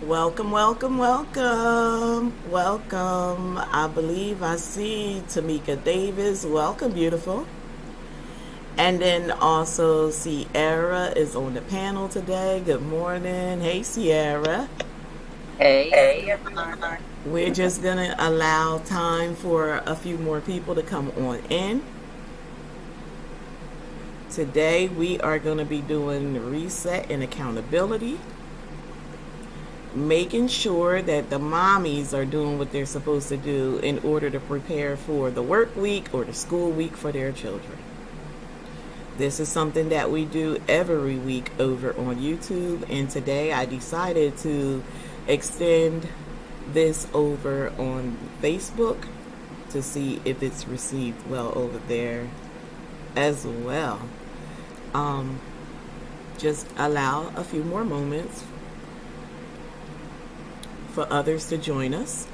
Welcome, welcome, welcome, welcome. I believe I see Tamika Davis. Welcome, beautiful. And then also Sierra is on the panel today. Good morning. Hey, Sierra. Hey, everyone. We're just going to allow time for a few more people to come on in. Today we are going to be doing reset and accountability, making sure that the mommies are doing what they're supposed to do in order to prepare for the work week or the school week for their children. This is something that we do every week over on YouTube, and today I decided to extend this over on Facebook to see if it's received well over there as well. Just allow a few more moments for others to join us.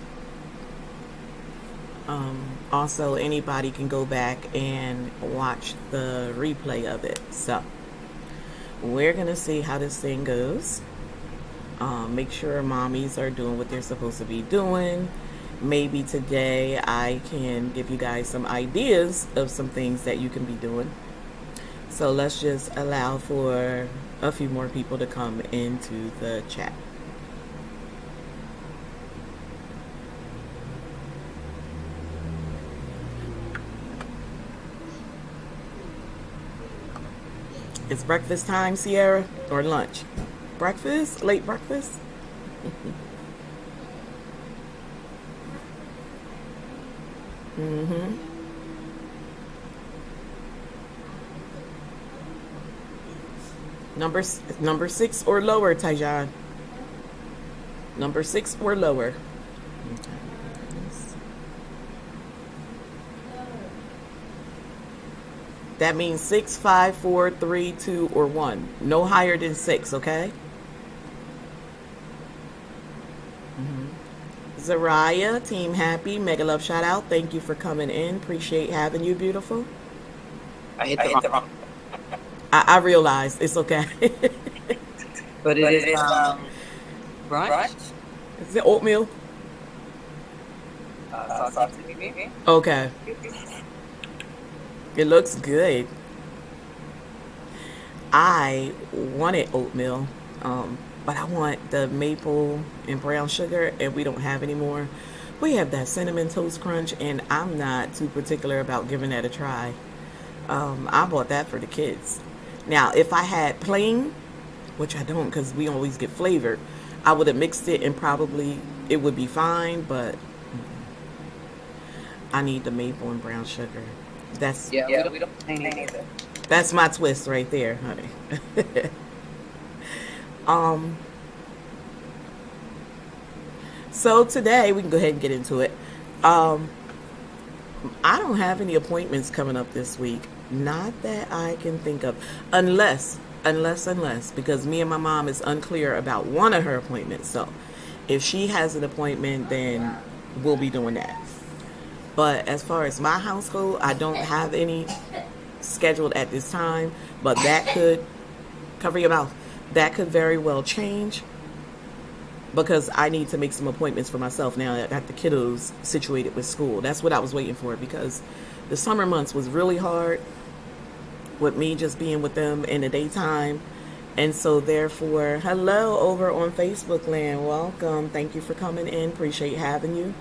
Also, anybody can go back and watch the replay of it. So, we're going to see how this thing goes. Make sure mommies are doing what they're supposed to be doing. Maybe today I can give you guys some ideas of some things that you can be doing. So, let's just allow for a few more people to come into the chat. It's breakfast time, Sierra, or lunch? Breakfast? Late breakfast? Mm-hmm. Number 6 or lower, Tyjon. Number 6 or lower. Okay. That means 6, 5, 4, 3, 2, or 1. No higher than 6, okay? Zariah, Team Happy, Mega Love shout out. Thank you for coming in. Appreciate having you, beautiful. I hit the wrong. I realized. It's okay. But it is brunch. Is it oatmeal? Okay. It looks good. I wanted oatmeal, but I want the maple and brown sugar, and we don't have any more. We have that cinnamon toast crunch, and I'm not too particular about giving that a try. I bought that for the kids. Now, if I had plain, which I don't because we always get flavored, I would have mixed it and probably it would be fine, but I need the maple and brown sugar. That's we don't plain either. That's my twist right there, honey. So today we can go ahead and get into it. I don't have any appointments coming up this week. Not that I can think of. Unless, because me and my mom is unclear about one of her appointments. So if she has an appointment, then we'll be doing that. But as far as my household, I don't have any scheduled at this time. But that could, cover your mouth, that could very well change. Because I need to make some appointments for myself now that I got the kiddos situated with school. That's what I was waiting for, because the summer months was really hard with me just being with them in the daytime. And so therefore, hello over on Facebook land. Welcome. Thank you for coming in. Appreciate having you.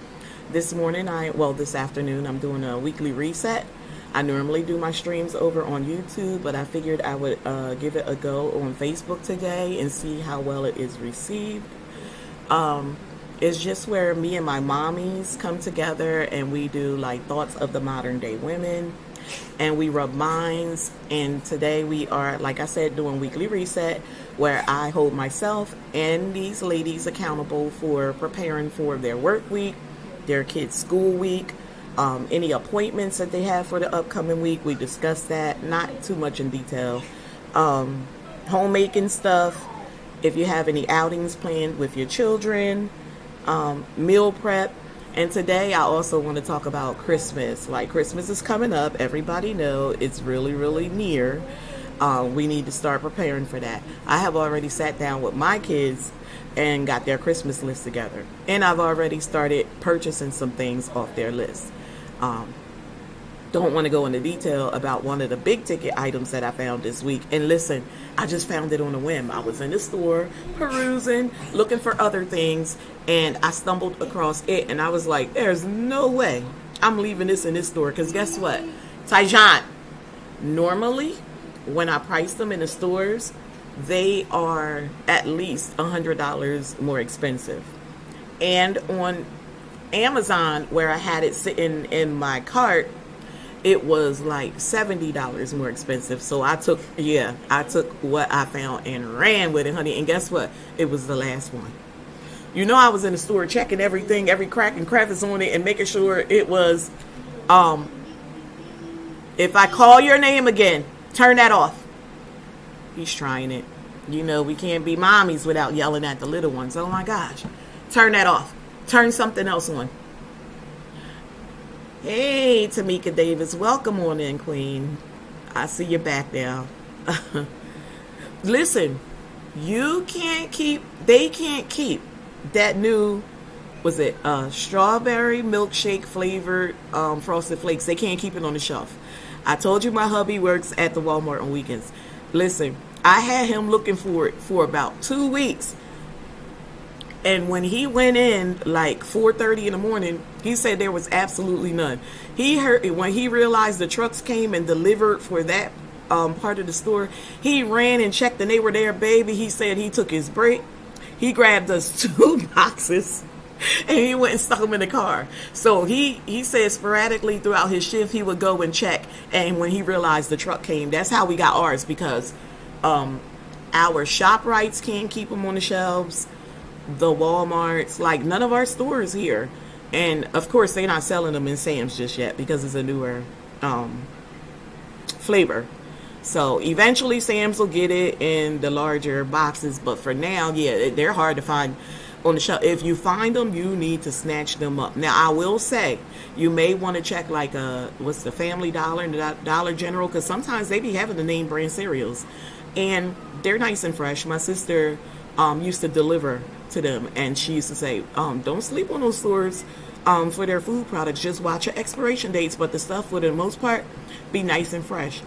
This afternoon, I'm doing a weekly reset. I normally do my streams over on YouTube, but I figured I would give it a go on Facebook today and see how well it is received. It's just where me and my mommies come together and we do like thoughts of the modern day women, and we rub minds. And today we are, like I said, doing weekly reset, where I hold myself and these ladies accountable for preparing for their work week, their kids' school week, any appointments that they have for the upcoming week. We discuss that, not too much in detail. Homemaking stuff, if you have any outings planned with your children, meal prep. And today I also want to talk about Christmas. Like, Christmas is coming up. Everybody know it's really, really near. We need to start preparing for that. I have already sat down with my kids and got their Christmas list together. And I've already started purchasing some things off their list. Don't want to go into detail about one of the big ticket items that I found this week. And listen, I just found it on a whim. I was in the store perusing, looking for other things, and I stumbled across it, and I was like, there's no way I'm leaving this in this store, because guess what? Taijan, normally when I price them in the stores, they are at least $100 more expensive. And on Amazon, where I had it sitting in my cart, it was like $70 more expensive. So I took what I found and ran with it, honey. And guess what? It was the last one. You know, I was in the store checking everything, every crack and crevice on it, and making sure it was, if I call your name again, turn that off. He's trying it. You know, we can't be mommies without yelling at the little ones. Oh my gosh. Turn that off. Turn something else on. Hey, Tamika Davis, welcome on in, Queen. I see you back now. Listen, they can't keep that new, was it strawberry milkshake flavored Frosted Flakes. They can't keep it on the shelf. I told you my hubby works at the Walmart on weekends. Listen, I had him looking for it for about 2 weeks. And when he went in like 4:30 in the morning, he said there was absolutely none. He heard when he realized the trucks came and delivered for that part of the store, he ran and checked and they were there, baby. He said he took his break. He grabbed us 2 boxes and he went and stuck them in the car. So he said sporadically throughout his shift, he would go and check. And when he realized the truck came, that's how we got ours, because our ShopRites can't keep them on the shelves. The Walmarts, like none of our stores here. And of course they're not selling them in Sam's just yet because it's a newer flavor. So eventually Sam's will get it in the larger boxes, but for now, yeah, they're hard to find on the shelf. If you find them, you need to snatch them up. Now I will say, you may want to check like what's the Family Dollar and the Dollar General, because sometimes they be having the name brand cereals and they're nice and fresh. My sister used to deliver to them, and she used to say, don't sleep on those stores for their food products. Just watch your expiration dates, but the stuff for the most part be nice and fresh.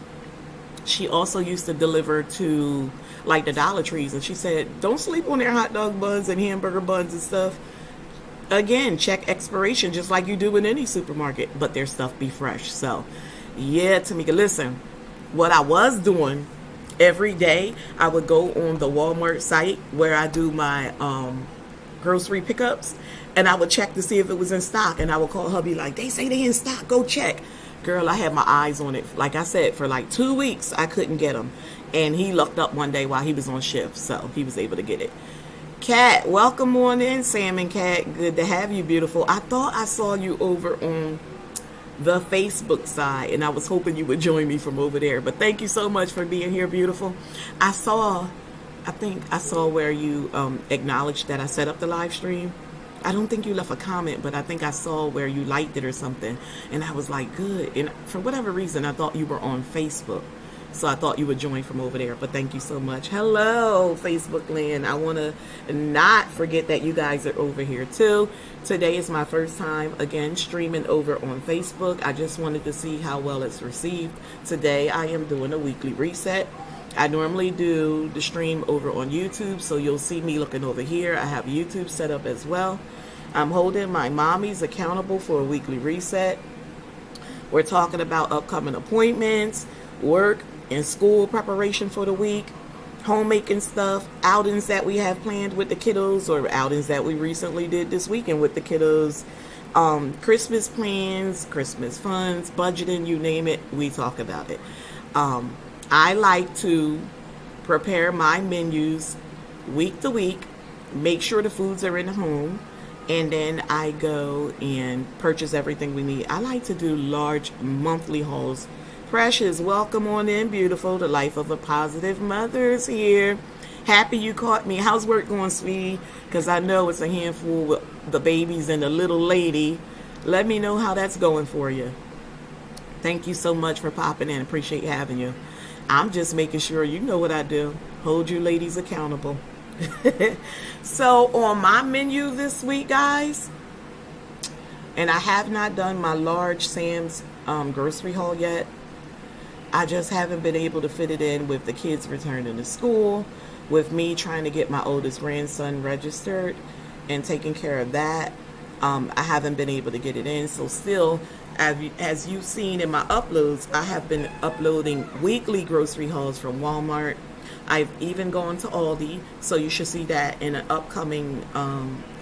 She also used to deliver to like the Dollar Trees, and she said, don't sleep on their hot dog buns and hamburger buns and stuff. Again, check expiration just like you do in any supermarket, but their stuff be fresh. So yeah, Tamika, listen, what I was doing every day, I would go on the Walmart site where I do my grocery pickups, and I would check to see if it was in stock, and I would call hubby like, they say they in stock, go check. Girl, I had my eyes on it. Like I said, for like 2 weeks, I couldn't get them, and he looked up one day while he was on shift, so he was able to get it. Kat, welcome on in. Sam and Kat, good to have you, beautiful. I thought I saw you over on the Facebook side, and I was hoping you would join me from over there, but thank you so much for being here, beautiful. I think I saw where you acknowledged that I set up the live stream. I don't think you left a comment, but I think I saw where you liked it or something, and I was like, good. And for whatever reason, I thought you were on Facebook, so I thought you would join from over there, but thank you so much. Hello, Facebook land. I want to not forget that you guys are over here too. Today is my first time again streaming over on Facebook. I just wanted to see how well it's received. Today I am doing a weekly reset. I normally do the stream over on YouTube, so you'll see me looking over here. I have YouTube set up as well. I'm holding my mommies accountable for a weekly reset. We're talking about upcoming appointments, work and school preparation for the week, homemaking stuff, outings that we have planned with the kiddos, or outings that we recently did this weekend with the kiddos, Christmas plans, Christmas funds, budgeting, you name it, we talk about it. I like to prepare my menus week to week, make sure the foods are in the home, and then I go and purchase everything we need. I like to do large monthly hauls. Precious, welcome on in, beautiful. The life of a positive mother is here. Happy you caught me. How's work going, sweetie? Because I know it's a handful with the babies and the little lady. Let me know how that's going for you. Thank you so much for popping in. Appreciate having you. I'm just making sure you know what I do. Hold you ladies accountable. So on my menu this week, guys, and I have not done my large Sam's grocery haul yet. I just haven't been able to fit it in with the kids returning to school, with me trying to get my oldest grandson registered and taking care of that. I haven't been able to get it in. So still, as you've seen in my uploads, I have been uploading weekly grocery hauls from Walmart. I've even gone to Aldi, so you should see that in an upcoming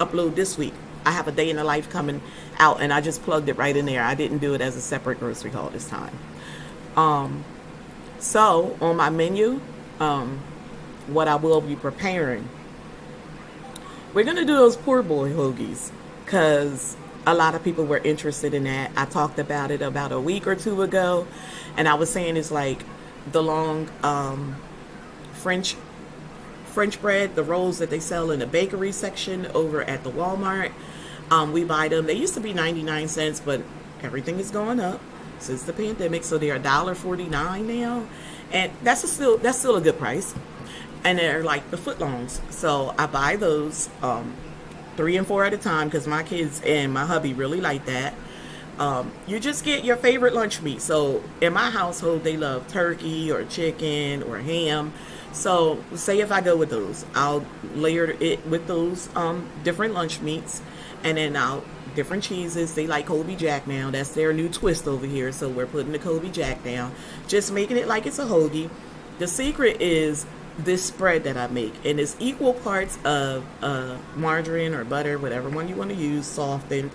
upload this week. I have a day in the life coming out, and I just plugged it right in there. I didn't do it as a separate grocery haul this time. So on my menu, what I will be preparing, we're going to do those poor boy hoagies, because a lot of people were interested in that. I talked about it about a week or two ago, and I was saying it's like the long French bread, the rolls that they sell in the bakery section over at the Walmart. We buy them. They used to be 99 cents, but everything is going up since the pandemic, so they're $1.49 now, and that's still a good price. And they're like the footlongs, so I buy those 3 and 4 at a time because my kids and my hubby really like that. You just get your favorite lunch meat. So in my household, they love turkey or chicken or ham. So say if I go with those, I'll layer it with those different lunch meats, and then different cheeses. They like Colby Jack now. That's their new twist over here. So we're putting the Colby Jack down, just making it like it's a hoagie. The secret is this spread that I make, and it's equal parts of margarine or butter, whatever one you want to use, softened,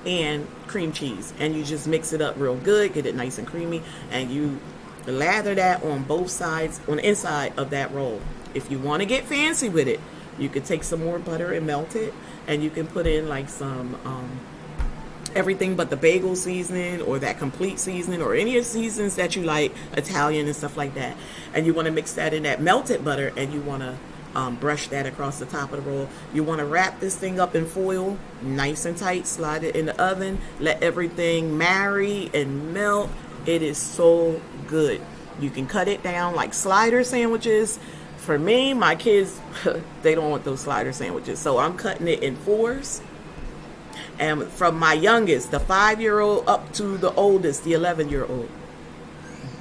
and cream cheese, and you just mix it up real good, get it nice and creamy, and you lather that on both sides, on the inside of that roll. If you want to get fancy with it, you could take some more butter and melt it, and you can put in like some everything but the bagel seasoning or that complete seasoning or any of the seasons that you like, Italian and stuff like that, and you want to mix that in that melted butter, and you want to brush that across the top of the roll. You want to wrap this thing up in foil, nice and tight, slide it in the oven, let everything marry and melt. It is so good. You can cut it down like slider sandwiches. For me, my kids, they don't want those slider sandwiches, so I'm cutting it in 4s. And from my youngest, the 5-year-old, up to the oldest, the 11-year-old,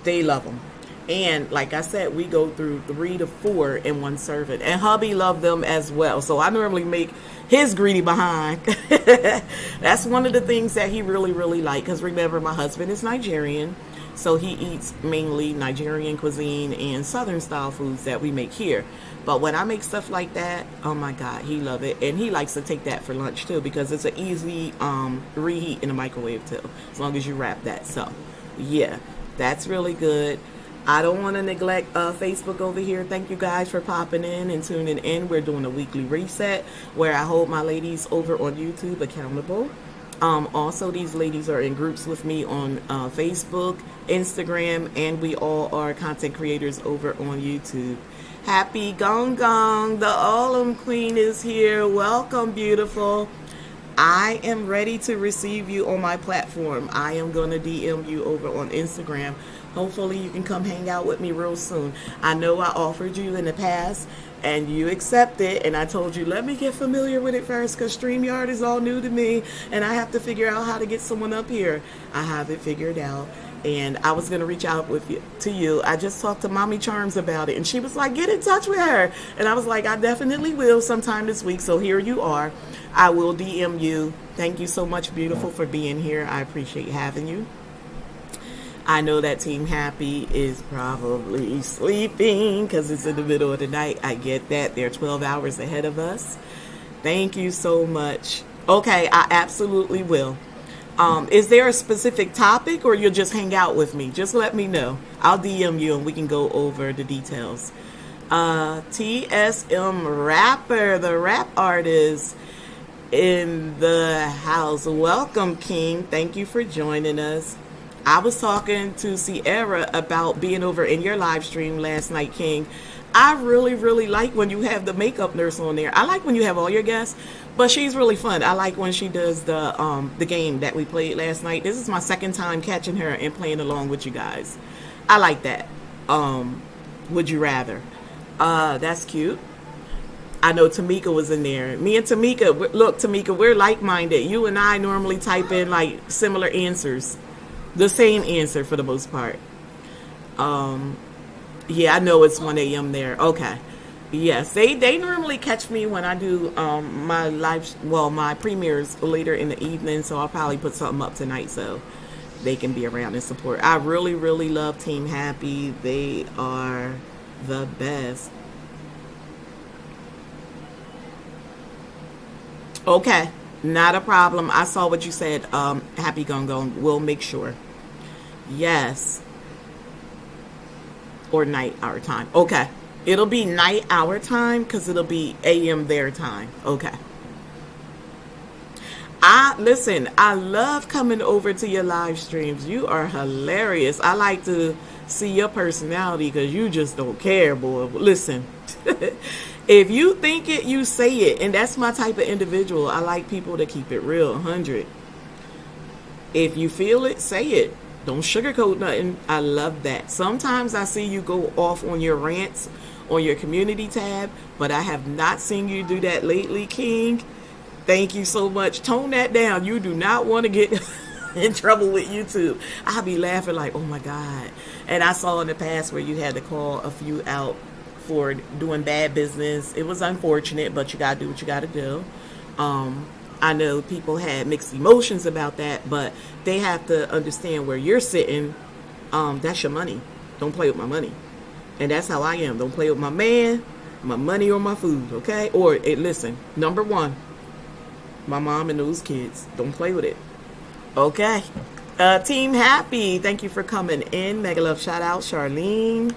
they love them. And like I said, we go through 3 to 4 in one serving. And hubby loved them as well. So I normally make his greedy behind. That's one of the things that he really, really likes. Because remember, my husband is Nigerian. So he eats mainly Nigerian cuisine and Southern style foods that we make here. But when I make stuff like that, oh my God, he loves it. And he likes to take that for lunch too, because it's an easy reheat in the microwave too, as long as you wrap that. So yeah, that's really good. I don't want to neglect Facebook over here. Thank you guys for popping in and tuning in. We're doing a weekly reset where I hold my ladies over on YouTube accountable. Also, these ladies are in groups with me on Facebook, Instagram, and we all are content creators over on YouTube. Happy Gong Gong, the Olam Queen is here. Welcome, beautiful. I am ready to receive you on my platform. I am going to DM you over on Instagram. Hopefully you can come hang out with me real soon. I know I offered you in the past and you accepted, and I told you, let me get familiar with it first, because StreamYard is all new to me and I have to figure out how to get someone up here. I have it figured out, and I was going to reach out to you. I just talked to Mommy Charms about it, and she was like, get in touch with her. And I was like, I definitely will sometime this week. So here you are. I will DM you. Thank you so much, beautiful, for being here. I appreciate having you. I know that Team Happy is probably sleeping because it's in the middle of the night. I get that. They're 12 hours ahead of us. Thank you so much. Okay, I absolutely will. Is there a specific topic, or you'll just hang out with me? Just let me know. I'll DM you and we can go over the details. TSM Rapper, the rap artist in the house. Welcome, King. Thank you for joining us. I was talking to Sierra about being over in your live stream last night, King. I really, really like when you have the makeup nurse on there. I like when you have all your guests, but she's really fun. I like when she does the game that we played last night. This is my second time catching her and playing along with you guys. I like that. Would you rather? That's cute. I know Tamika was in there. Me and Tamika, look, Tamika, we're like-minded. You and I normally type in like similar answers, the same answer for the most part. Yeah, I know it's 1 a.m. there. Okay. Yes, they normally catch me when I do my my premieres later in the evening, so I'll probably put something up tonight so they can be around and support. I really, really love Team Happy. They are the best. Okay, not a problem. I saw what you said. Happy Gung. We'll make sure. Yes, or night our time. Okay, it'll be night our time because it'll be AM their time. Okay. Listen, I love coming over to your live streams. You are hilarious. I like to see your personality because you just don't care, boy. Listen, if you think it, you say it. And that's my type of individual. I like people to keep it real, 100. If you feel it, say it. Don't sugarcoat nothing. I love that. Sometimes I see you go off on your rants on your community tab, but I have not seen you do that lately, King. Thank you so much. Tone that down. You do not want to get in trouble with YouTube. I'll be laughing like, oh my God. And I saw in the past where you had to call a few out for doing bad business. It was unfortunate, but you got to do what you got to do. I know people had mixed emotions about that, but they have to understand where you're sitting. That's your money. Don't play with my money. And that's how I am. Don't play with my man, my money, or my food, okay? Or, listen, number one, my mom and those kids. Don't play with it. Okay. Team Happy, thank you for coming in. Mega love shout out, Charlene.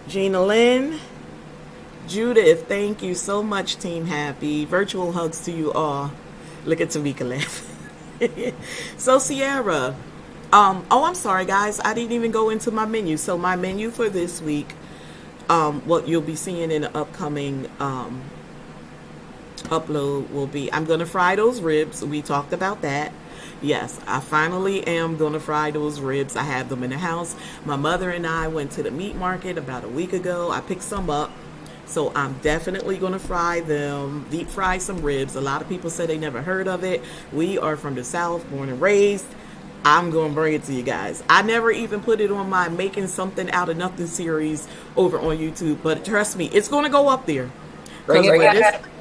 Gina Lynn. Judith, thank you so much, Team Happy. Virtual hugs to you all. Look at Tamika laugh. So, Sierra. I'm sorry, guys. I didn't even go into my menu. So, my menu for this week, what you'll be seeing in the upcoming upload will be, I'm going to fry those ribs. We talked about that. Yes, I finally am going to fry those ribs. I have them in the house. My mother and I went to the meat market about a week ago. I picked some up. So I'm definitely going to fry them, deep fry some ribs. A lot of people say they never heard of it. We are from the South, born and raised. I'm going to bring it to you guys. I never even put it on my Making Something Out of Nothing series over on YouTube. But trust me, it's going to go up there.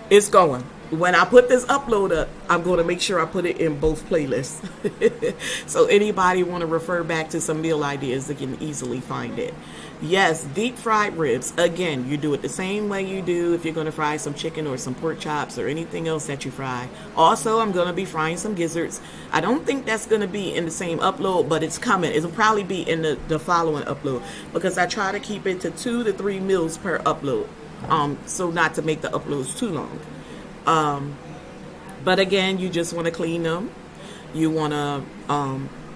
It's going. When I put this upload up, I'm going to make sure I put it in both playlists. So anybody want to refer back to some meal ideas, they can easily find it. Yes, deep fried ribs. Again, you do it the same way you do if you're going to fry some chicken or some pork chops or anything else that you fry. Also, I'm going to be frying some gizzards. I don't think that's going to be in the same upload, but it's coming. It'll probably be in the following upload because I try to keep it to 2 to 3 meals per upload. So not to make the uploads too long. But again, you just want to clean them. You want to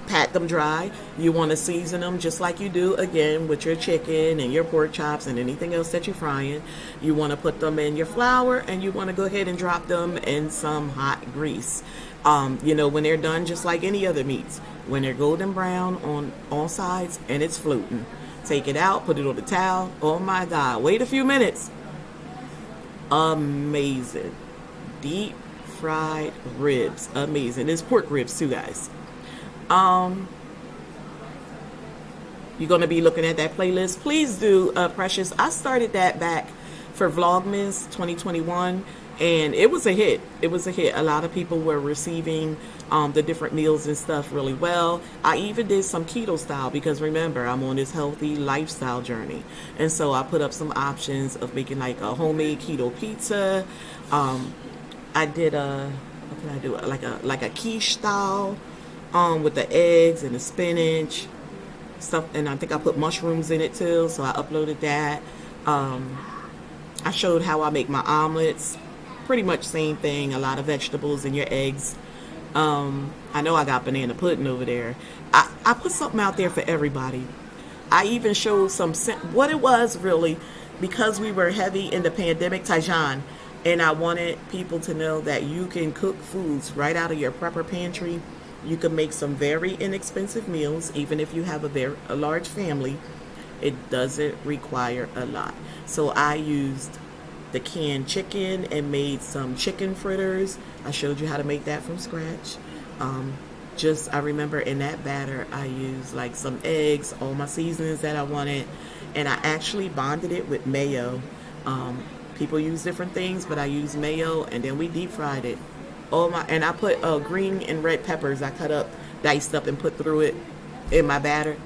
pat them dry. You want to season them just like you do, again, with your chicken and your pork chops and anything else that you're frying. You want to put them in your flour and you want to go ahead and drop them in some hot grease. When they're done, just like any other meats, when they're golden brown on all sides and it's floating, take it out, put it on the towel. Oh my God, wait a few minutes. Amazing. Deep fried ribs. Amazing. There's pork ribs too, guys. You're going to be looking at that playlist. Please do, Precious. I started that back for Vlogmas 2021, and it was a hit. It was a hit. A lot of people were receiving the different meals and stuff really well. I even did some keto style because remember, I'm on this healthy lifestyle journey. And so I put up some options of making like a homemade keto pizza. I did what did I do? Like a quiche style with the eggs and the spinach stuff, and I think I put mushrooms in it too, so I uploaded that. I showed how I make my omelets. Pretty much same thing, a lot of vegetables in your eggs. I know I got banana pudding over there. I put something out there for everybody. I even showed what it was really, because we were heavy in the pandemic, Taijan, and I wanted people to know that you can cook foods right out of your prepper pantry You can make some very inexpensive meals, even if you have a large family. It doesn't require a lot. So I used the canned chicken and made some chicken fritters. I showed you how to make that from scratch. I remember in that batter I used like some eggs, all my seasonings that I wanted, and I actually bonded it with mayo. People use different things, but I used mayo, and then we deep fried it. And I put green and red peppers I cut up, diced up, and put through it in my batter.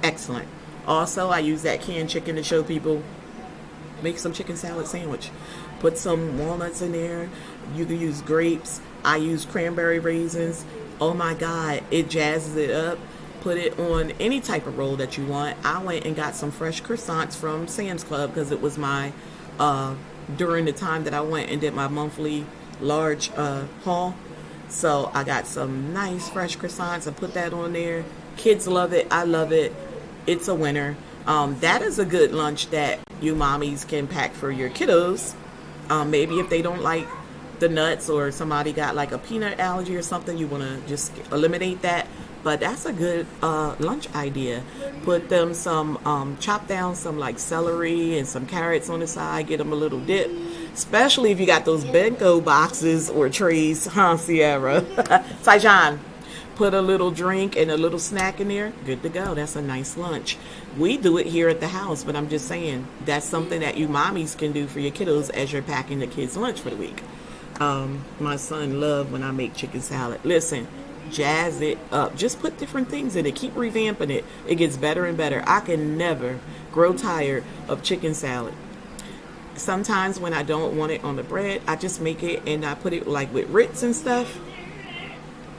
Excellent. Also, I use that canned chicken to show people. Make some chicken salad sandwich. Put some walnuts in there. You can use grapes. I use cranberry raisins. Oh my God, it jazzes it up. Put it on any type of roll that you want. I went and got some fresh croissants from Sam's Club because it was my during the time that I went and did my monthly large haul. So I got some nice fresh croissants. I put that on there. Kids love it. I love it. It's a winner. That is a good lunch that you mommies can pack for your kiddos. Maybe if they don't like the nuts, or somebody got like a peanut allergy or something, you want to just eliminate that. But that's a good lunch idea. Put them chop down some like celery and some carrots on the side. Get them a little dip. Especially if you got those bento boxes or trays, huh, Sierra? Saijan. Put a little drink and a little snack in there. Good to go. That's a nice lunch. We do it here at the house, but I'm just saying that's something that you mommies can do for your kiddos as you're packing the kids' lunch for the week. My son loves when I make chicken salad. Listen, jazz it up. Just put different things in it. Keep revamping it. It gets better and better. I can never grow tired of chicken salad. Sometimes when I don't want it on the bread, I just make it and I put it like with Ritz and stuff.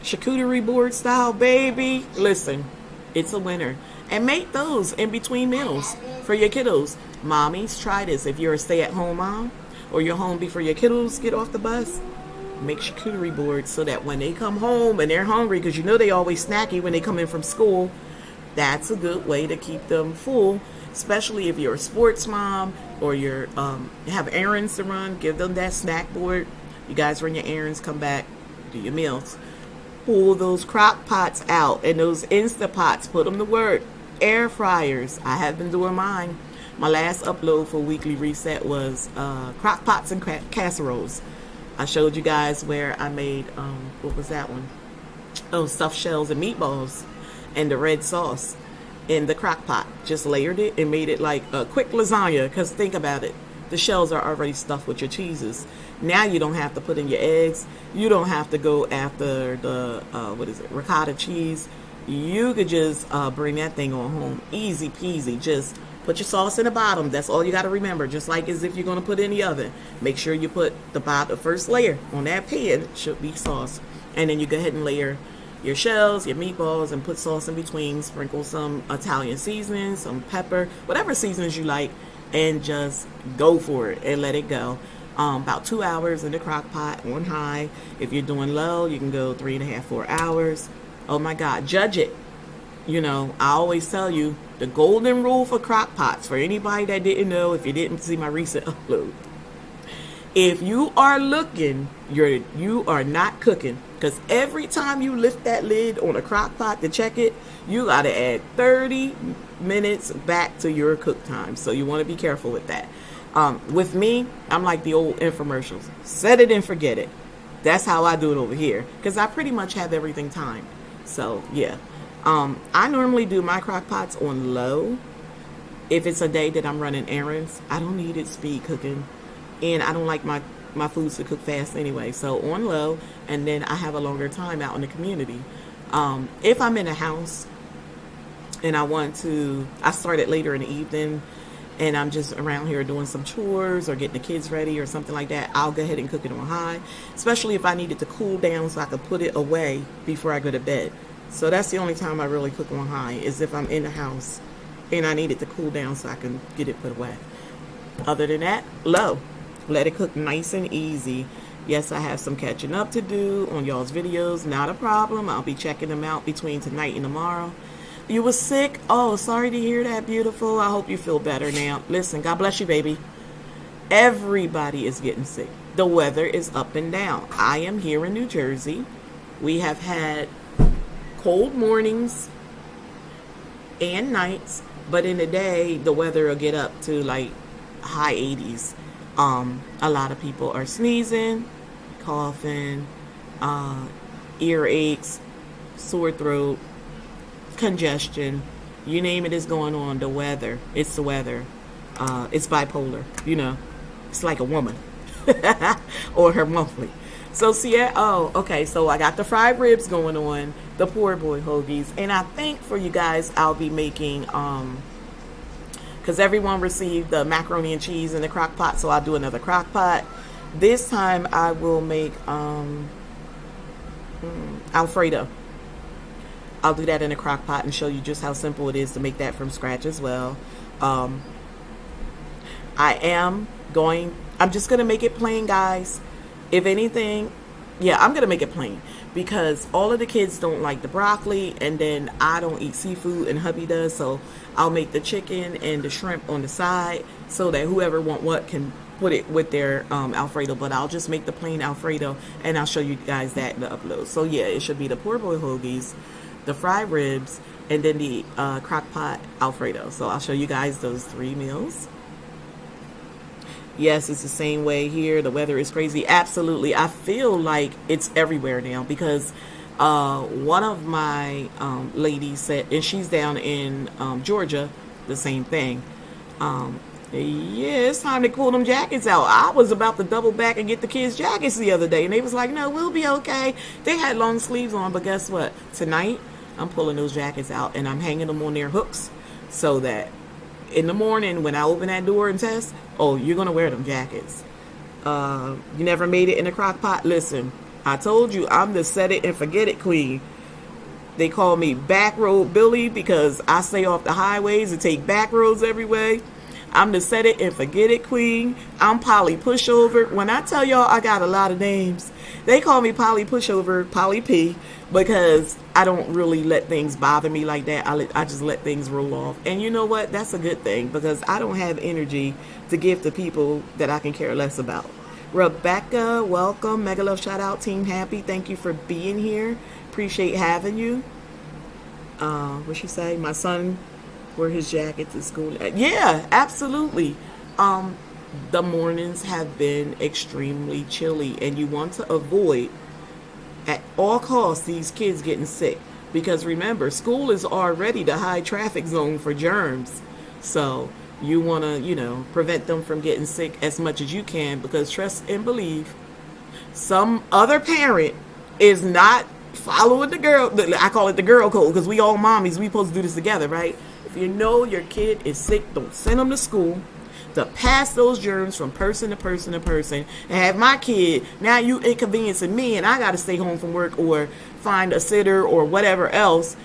Charcuterie board style, baby. Listen, it's a winner. And make those in between meals for your kiddos. Mommies, try this. If you're a stay-at-home mom or you're home before your kiddos get off the bus, make charcuterie boards so that when they come home and they're hungry, because you know they always snacky when they come in from school, that's a good way to keep them full, especially if you're a sports mom or you have errands to run. Give them that snack board. You guys run your errands, come back, do your meals. Pull those crock pots out and those Instapots, put them to work. Air fryers, I have been doing mine. My last upload for Weekly Reset was crock pots and casseroles. I showed you guys where I made, what was that one? Oh, stuffed shells and meatballs and the red sauce in the crock pot. Just layered it and made it like a quick lasagna, because think about it. The shells are already stuffed with your cheeses. Now you don't have to put in your eggs. You don't have to go after the, ricotta cheese. You could just bring that thing on home. Easy peasy. Just put your sauce in the bottom. That's all you got to remember. Just like as if you're going to put it in the oven. Make sure you put the first layer on that pan. Should be sauce. And then you go ahead and layer your shells, your meatballs, and put sauce in between. Sprinkle some Italian seasoning, some pepper, whatever seasonings you like. And just go for it and let it go. About 2 hours in the crock pot on high. If you're doing low, you can go 3.5, 4 hours. Oh my God, judge it. You know, I always tell you the golden rule for crock pots, for anybody that didn't know, if you didn't see my recent upload. If you are looking, you are not cooking. Because every time you lift that lid on a crock pot to check it, you got to add 30 minutes back to your cook time. So you want to be careful with that. With me, I'm like the old infomercials. Set it and forget it. That's how I do it over here. Because I pretty much have everything timed. So, yeah. I normally do my crock pots on low. If it's a day that I'm running errands, I don't need it speed cooking. And I don't like my foods to cook fast anyway. So on low, and then I have a longer time out in the community. If I'm in a house and I started later in the evening and I'm just around here doing some chores or getting the kids ready or something like that, I'll go ahead and cook it on high, especially if I need it to cool down so I can put it away before I go to bed. So that's the only time I really cook on high, is if I'm in the house and I need it to cool down so I can get it put away. Other than that, low. Let it cook nice and easy. Yes, I have some catching up to do on y'all's videos. Not a problem. I'll be checking them out between tonight and tomorrow. You was sick? Oh, sorry to hear that, beautiful. I hope you feel better now. Listen, God bless you, baby. Everybody is getting sick. The weather is up and down. I am here in New Jersey. We have had cold mornings and nights, but in the day the weather will get up to like high 80s. A lot of people are sneezing, coughing, ear aches, sore throat, congestion, you name it is going on. The weather, it's the weather. It's bipolar, it's like a woman or her monthly. So okay, so I got the fried ribs going on, the poor boy hoagies, and I think for you guys I'll be making because everyone received the macaroni and cheese in the crock pot, so I'll do another crock pot. This time I will make Alfredo. I'll do that in a crock pot and show you just how simple it is to make that from scratch as well. I'm just gonna make it plain, guys. If anything, I'm gonna make it plain because all of the kids don't like the broccoli, and then I don't eat seafood and hubby does, so I'll make the chicken and the shrimp on the side so that whoever want what can put it with their Alfredo. But I'll just make the plain Alfredo, and I'll show you guys that in the upload. So it should be the poor boy hoagies, the fried ribs, and then the crock pot Alfredo. So I'll show you guys those 3 meals. Yes, it's the same way here. The weather is crazy. Absolutely. I feel like it's everywhere now because one of my ladies said, and she's down in Georgia, the same thing. It's time to pull them jackets out. I was about to double back and get the kids' jackets the other day, and they was like, no, we'll be okay. They had long sleeves on, but guess what? Tonight, I'm pulling those jackets out, and I'm hanging them on their hooks so that in the morning when I open that door and test, you're going to wear them jackets. You never made it in a crock pot? Listen, I told you I'm the set it and forget it queen. They call me back road Billy because I stay off the highways and take back roads every way. I'm the set it and forget it queen. I'm Polly Pushover. When I tell y'all I got a lot of names, they call me Polly Pushover, Polly P, because I don't really let things bother me like that. I just let things roll off. And you know what? That's a good thing because I don't have energy to give to people that I can care less about. Rebecca, welcome. Mega love shout out, Team Happy. Thank you for being here. Appreciate having you. What she say? My son wear his jacket to school. Yeah, absolutely. The mornings have been extremely chilly, and you want to avoid at all costs these kids getting sick because remember, school is already the high traffic zone for germs. So you want to, prevent them from getting sick as much as you can because trust and believe, some other parent is not following the girl. I call it the girl code because we all mommies. We supposed to do this together, right? If you know your kid is sick, don't send them to school to pass those germs from person to person to person and have my kid, now you inconveniencing me and I got to stay home from work or find a sitter or whatever else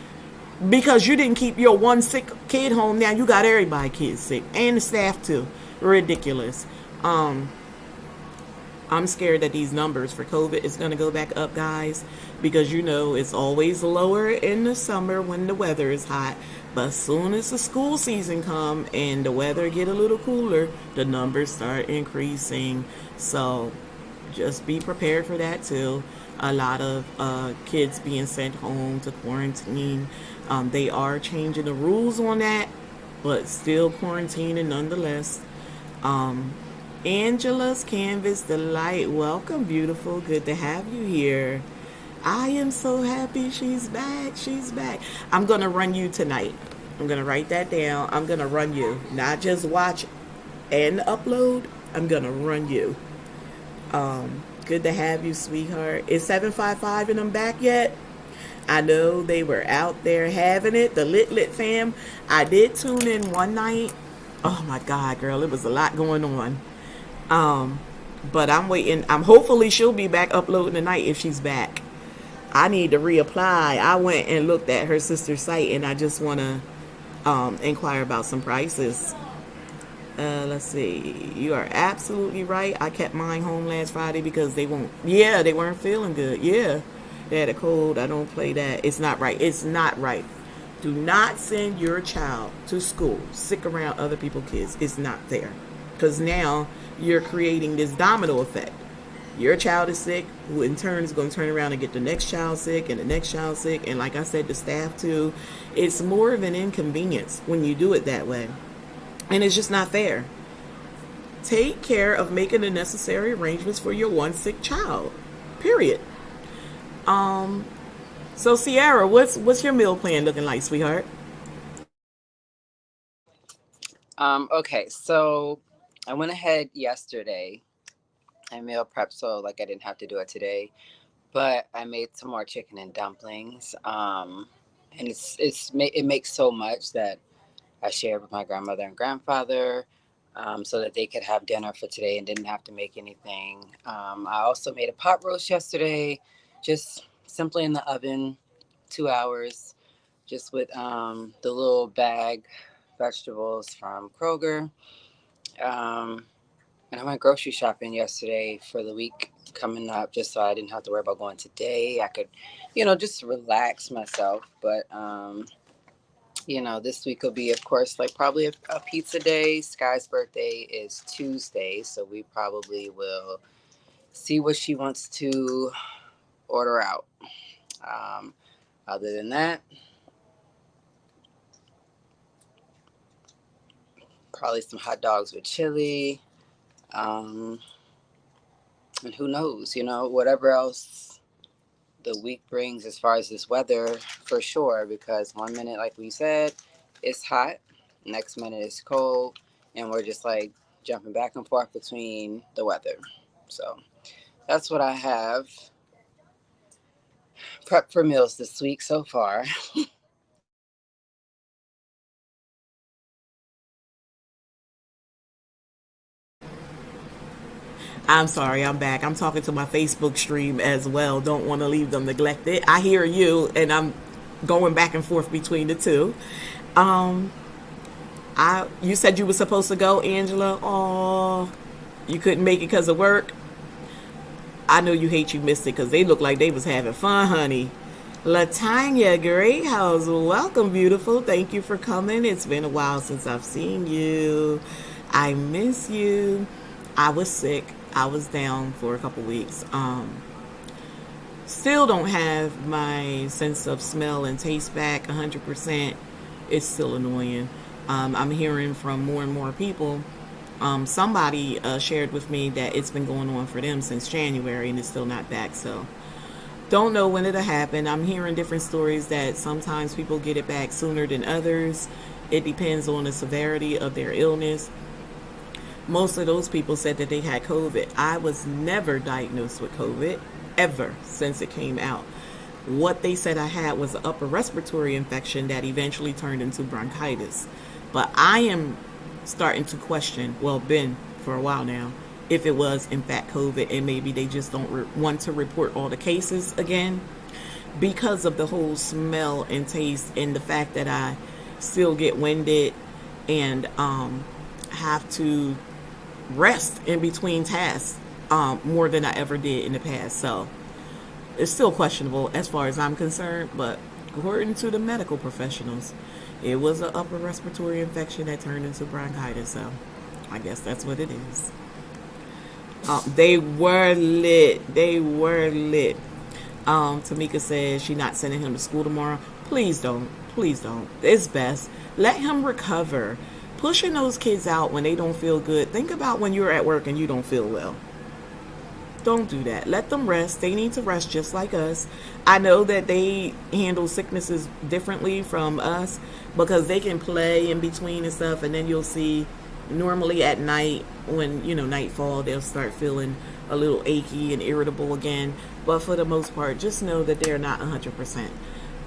because you didn't keep your one sick kid home. Now you got everybody kids sick and the staff too. Ridiculous. I'm scared that these numbers for COVID is going to go back up, guys, because it's always lower in the summer when the weather is hot. But as soon as the school season come and the weather get a little cooler, the numbers start increasing. So just be prepared for that too. A lot of kids being sent home to quarantine. They are changing the rules on that, but still quarantining nonetheless. Angela's Canvas Delight. Welcome, beautiful. Good to have you here. I am so happy she's back. She's back. I'm going to run you tonight. I'm going to write that down. I'm going to run you. Not just watch and upload. I'm going to run you. Good to have you, sweetheart. Is 755 and them back yet? I know they were out there having it. The Lit fam. I did tune in one night. Oh my God, girl. It was a lot going on. But I'm waiting. Hopefully she'll be back uploading tonight if she's back. I need to reapply. I went and looked at her sister's site and I just want to inquire about some prices. Let's see. You are absolutely right. I kept mine home last Friday because they weren't feeling good. Yeah. They had a cold. I don't play that. It's not right. It's not right. Do not send your child to school sick around other people's kids. It's not there. Because now you're creating this domino effect. Your child is sick, who in turn is going to turn around and get the next child sick and the next child sick. And like I said, the staff too. It's more of an inconvenience when you do it that way. And it's just not fair. Take care of making the necessary arrangements for your one sick child. Period. So Sierra, what's your meal plan looking like, sweetheart? Okay, so I went ahead yesterday. I meal prepped, so like I didn't have to do it today. But I made some more chicken and dumplings. And it makes so much that I shared with my grandmother and grandfather, so that they could have dinner for today and didn't have to make anything. I also made a pot roast yesterday, just simply in the oven, 2 hours, just with the little bag vegetables from Kroger. Um, and I went grocery shopping yesterday for the week coming up, just so I didn't have to worry about going today. I could, just relax myself. But this week will be, of course, like probably a pizza day. Sky's birthday is Tuesday, so we probably will see what she wants to order out. Um, Other than that, probably some hot dogs with chili. And who knows, whatever else the week brings as far as this weather, for sure, because one minute, like we said, it's hot, next minute it's cold, and we're just like jumping back and forth between the weather. So that's what I have prepped for meals this week so far. I'm sorry, I'm back. I'm talking to my Facebook stream as well. Don't want to leave them neglected. I hear you, and I'm going back and forth between the two. Um, you said you were supposed to go, Angela. Oh, you couldn't make it because of work. I know you hate you missed it because they look like they was having fun, honey. Latanya Greathouse, welcome, beautiful. Thank you for coming. It's been a while since I've seen you. I miss you. I was sick. I was down for a couple weeks. Still don't have my sense of smell and taste back 100%. It's still annoying. I'm hearing from more and more people. Somebody shared with me that it's been going on for them since January and it's still not back. So don't know when it'll happen. I'm hearing different stories that sometimes people get it back sooner than others. It depends on the severity of their illness. Most of those people said that they had COVID. I was never diagnosed with COVID, ever, since it came out. What they said I had was an upper respiratory infection that eventually turned into bronchitis. But I am starting to question, well, been for a while now, if it was in fact COVID, and maybe they just don't want to report all the cases again because of the whole smell and taste and the fact that I still get winded and have to rest in between tasks more than I ever did in the past. So it's still questionable as far as I'm concerned, but according to the medical professionals, it was an upper respiratory infection that turned into bronchitis. So I guess that's what it is. They were lit. They were lit. Tamika says she's not sending him to school tomorrow. Please don't. Please don't. It's best. Let him recover. Pushing those kids out when they don't feel good. Think about when you're at work and you don't feel well. Don't do that. Let them rest. They need to rest just like us. I know that they handle sicknesses differently from us because they can play in between and stuff, and then you'll see normally at night when, nightfall, they'll start feeling a little achy and irritable again. But for the most part, just know that they're not 100%.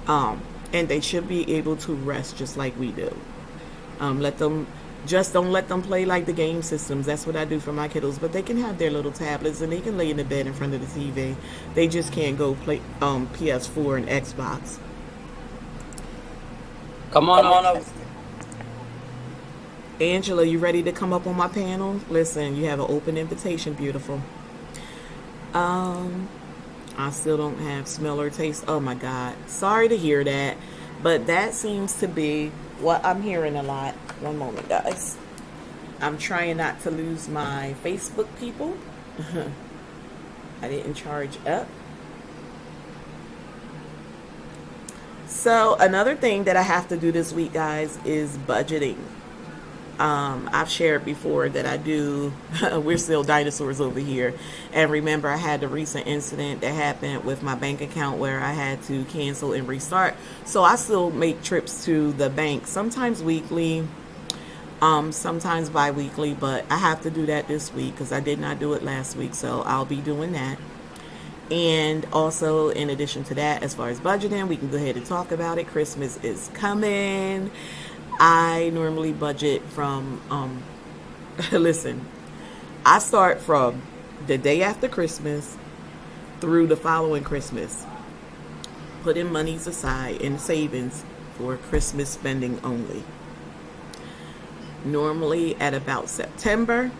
And they should be able to rest just like we do. Don't let them play like the game systems. That's what I do for my kiddos. But they can have their little tablets and they can lay in the bed in front of the TV. They just can't go play PS4 and Xbox. Come on over. Angela, you ready to come up on my panel? Listen, you have an open invitation, beautiful. I still don't have smell or taste. Oh my God. Sorry to hear that. But that seems to be what I'm hearing a lot. One moment, guys. I'm trying not to lose my Facebook people. I didn't charge up. So another thing that I have to do this week, guys, is budgeting. I've shared before that I do, we're still dinosaurs over here. And remember, I had the recent incident that happened with my bank account where I had to cancel and restart. So I still make trips to the bank, sometimes weekly, sometimes bi-weekly, but I have to do that this week because I did not do it last week. So I'll be doing that. And also, in addition to that, as far as budgeting, we can go ahead and talk about it. Christmas is coming. I normally budget from, listen, I start from the day after Christmas through the following Christmas, putting monies aside in savings for Christmas spending only. Normally at about September,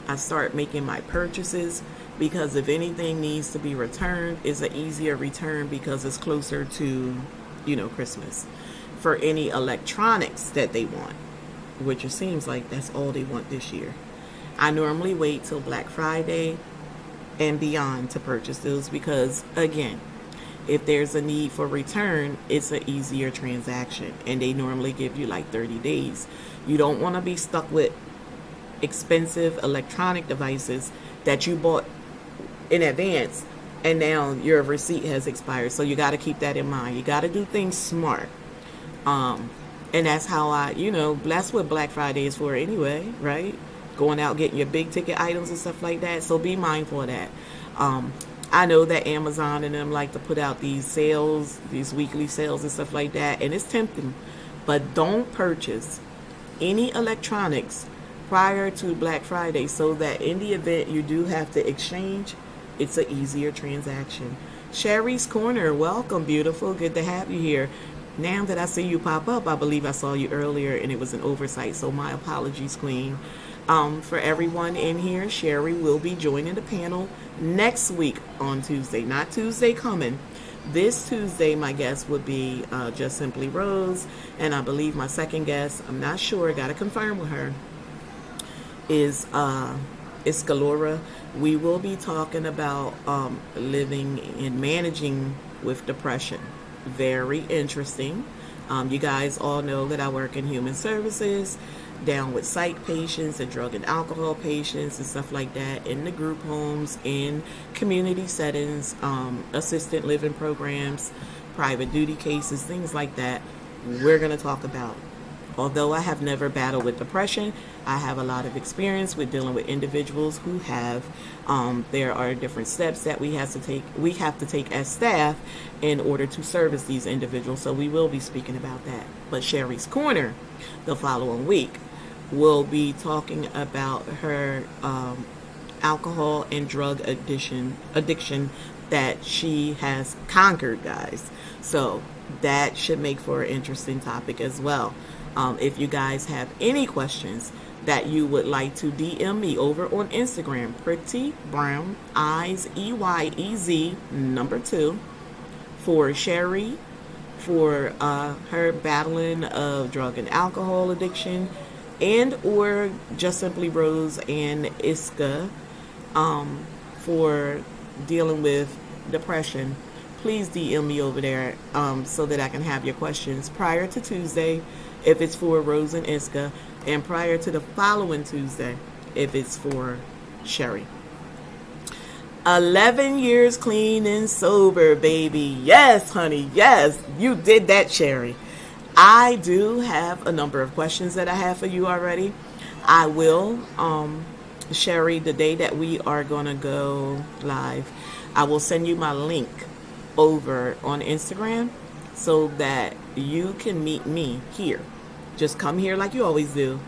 I start making my purchases because if anything needs to be returned, it's an easier return because it's closer to, Christmas. For any electronics that they want, which it seems like that's all they want this year. I normally wait till Black Friday and beyond to purchase those because, again, if there's a need for return, it's an easier transaction and they normally give you like 30 days. You don't want to be stuck with expensive electronic devices that you bought in advance and now your receipt has expired. So you got to keep that in mind. You got to do things smart. And that's how that's what Black Friday is for anyway, right? Going out, getting your big ticket items and stuff like that. So be mindful of that. I know that Amazon and them like to put out these sales, these weekly sales and stuff like that. And it's tempting, but don't purchase any electronics prior to Black Friday so that in the event you do have to exchange, it's an easier transaction. Sherry's Corner, welcome, beautiful. Good to have you here. Now that I see you pop up, I believe I saw you earlier and it was an oversight, so my apologies, Queen. For everyone in here, Sherry will be joining the panel next week on Tuesday, not Tuesday coming. This Tuesday, my guest would be Just Simply Rose, and I believe my second guest, I'm not sure, got to confirm with her, is Galora. We will be talking about living and managing with depression. Very interesting. You guys all know that I work in human services, down with psych patients and drug and alcohol patients and stuff like that, in the group homes, in community settings, assisted living programs, private duty cases, things like that. We're going to talk about. Although I have never battled with depression, I have a lot of experience with dealing with individuals who have. There are different steps that we have to take as staff in order to service these individuals. So we will be speaking about that. But Sherry's Corner, the following week, will be talking about her alcohol and drug addiction that she has conquered, guys. So that should make for an interesting topic as well. If you guys have any questions that you would like to DM me over on Instagram, Pretty Brown Eyes EYEZ 2 for Sherry, for her battling of drug and alcohol addiction, and or Just Simply Rose and Iska for dealing with depression. Please DM me over there so that I can have your questions prior to Tuesday if it's for Rose and Iska, and prior to the following Tuesday if it's for Sherry. 11 years clean and sober, baby. Yes, honey. Yes, you did that, Sherry. I do have a number of questions that I have for you already. I will, Sherry, the day that we are going to go live, I will send you my link over on Instagram so that you can meet me here. Just come here like you always do.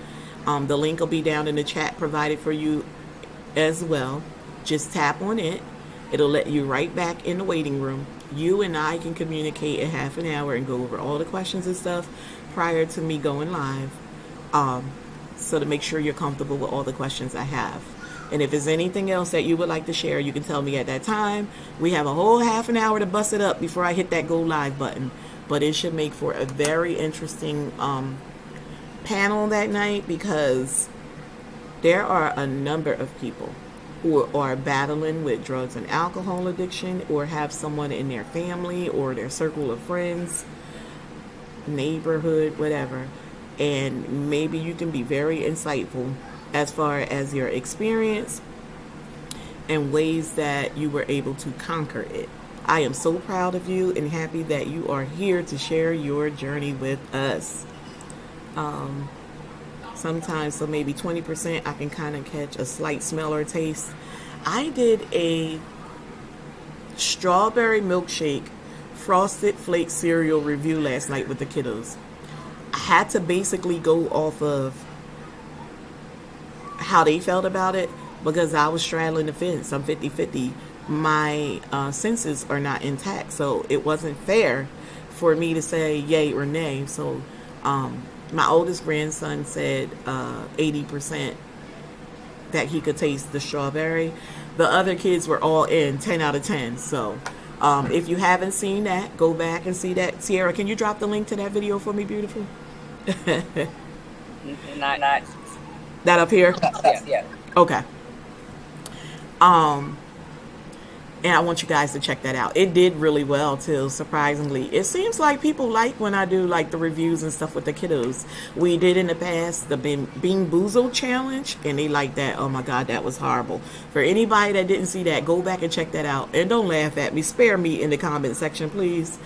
The link will be down in the chat provided for you as well. Just tap on it. It'll let you right back in the waiting room. You and I can communicate in half an hour and go over all the questions and stuff prior to me going live. So to make sure you're comfortable with all the questions I have. And if there's anything else that you would like to share, you can tell me at that time. We have a whole half an hour to bust it up before I hit that go live button. But it should make for a very interesting panel that night, because there are a number of people who are battling with drugs and alcohol addiction, or have someone in their family or their circle of friends, neighborhood, whatever. And maybe you can be very insightful as far as your experience and ways that you were able to conquer it. I am so proud of you and happy that you are here to share your journey with us. Sometimes, so maybe 20%, I can kind of catch a slight smell or taste. I did a strawberry milkshake frosted flake cereal review last night with the kiddos. I had to basically go off of how they felt about it because I was straddling the fence. I'm 50-50. My senses are not intact, so it wasn't fair for me to say yay or nay. So my oldest grandson said 80% that he could taste the strawberry. The other kids were all in 10 out of 10. So if you haven't seen that, go back and see that. Sierra, can you drop the link to that video for me, beautiful? Not that up here? yeah. Okay. And I want you guys to check that out. It did really well too, surprisingly. It seems like people like when I do like the reviews and stuff with the kiddos. We did in the past the Bean Boozled challenge, and they like that. Oh my God, that was horrible. For anybody that didn't see that, go back and check that out. And don't laugh at me. Spare me in the comment section, please.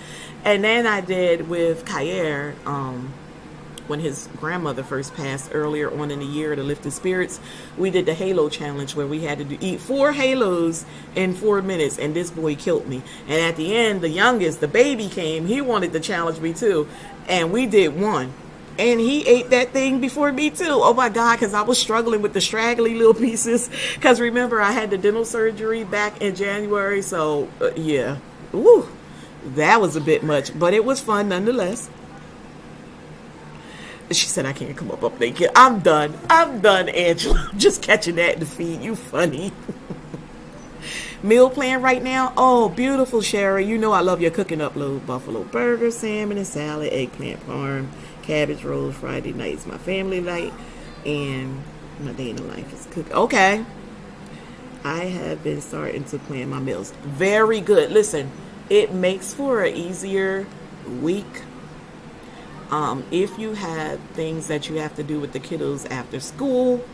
And then I did with Kha'yair, when his grandmother first passed earlier on in the year to lift his spirits, we did the Halo challenge where we had to eat 4 halos in 4 minutes, and this boy killed me. And at the end, the youngest, the baby, came. He wanted to challenge me too, and we did 1. And he ate that thing before me too. Oh my God, because I was struggling with the straggly little pieces. Because remember, I had the dental surgery back in January, so yeah. Ooh, that was a bit much, but it was fun nonetheless. She said, I can't come up naked. I'm done, Angela. I'm just catching that in the feed. You funny. Meal plan right now. Oh, beautiful, Sherry. You know I love your cooking upload. Buffalo burger, salmon and salad, eggplant parm, cabbage rolls. Friday nights my family night, and my day in the life is cooking. Okay. I have been starting to plan my meals. Very good. Listen, it makes for an easier week. If you have things that you have to do with the kiddos after school,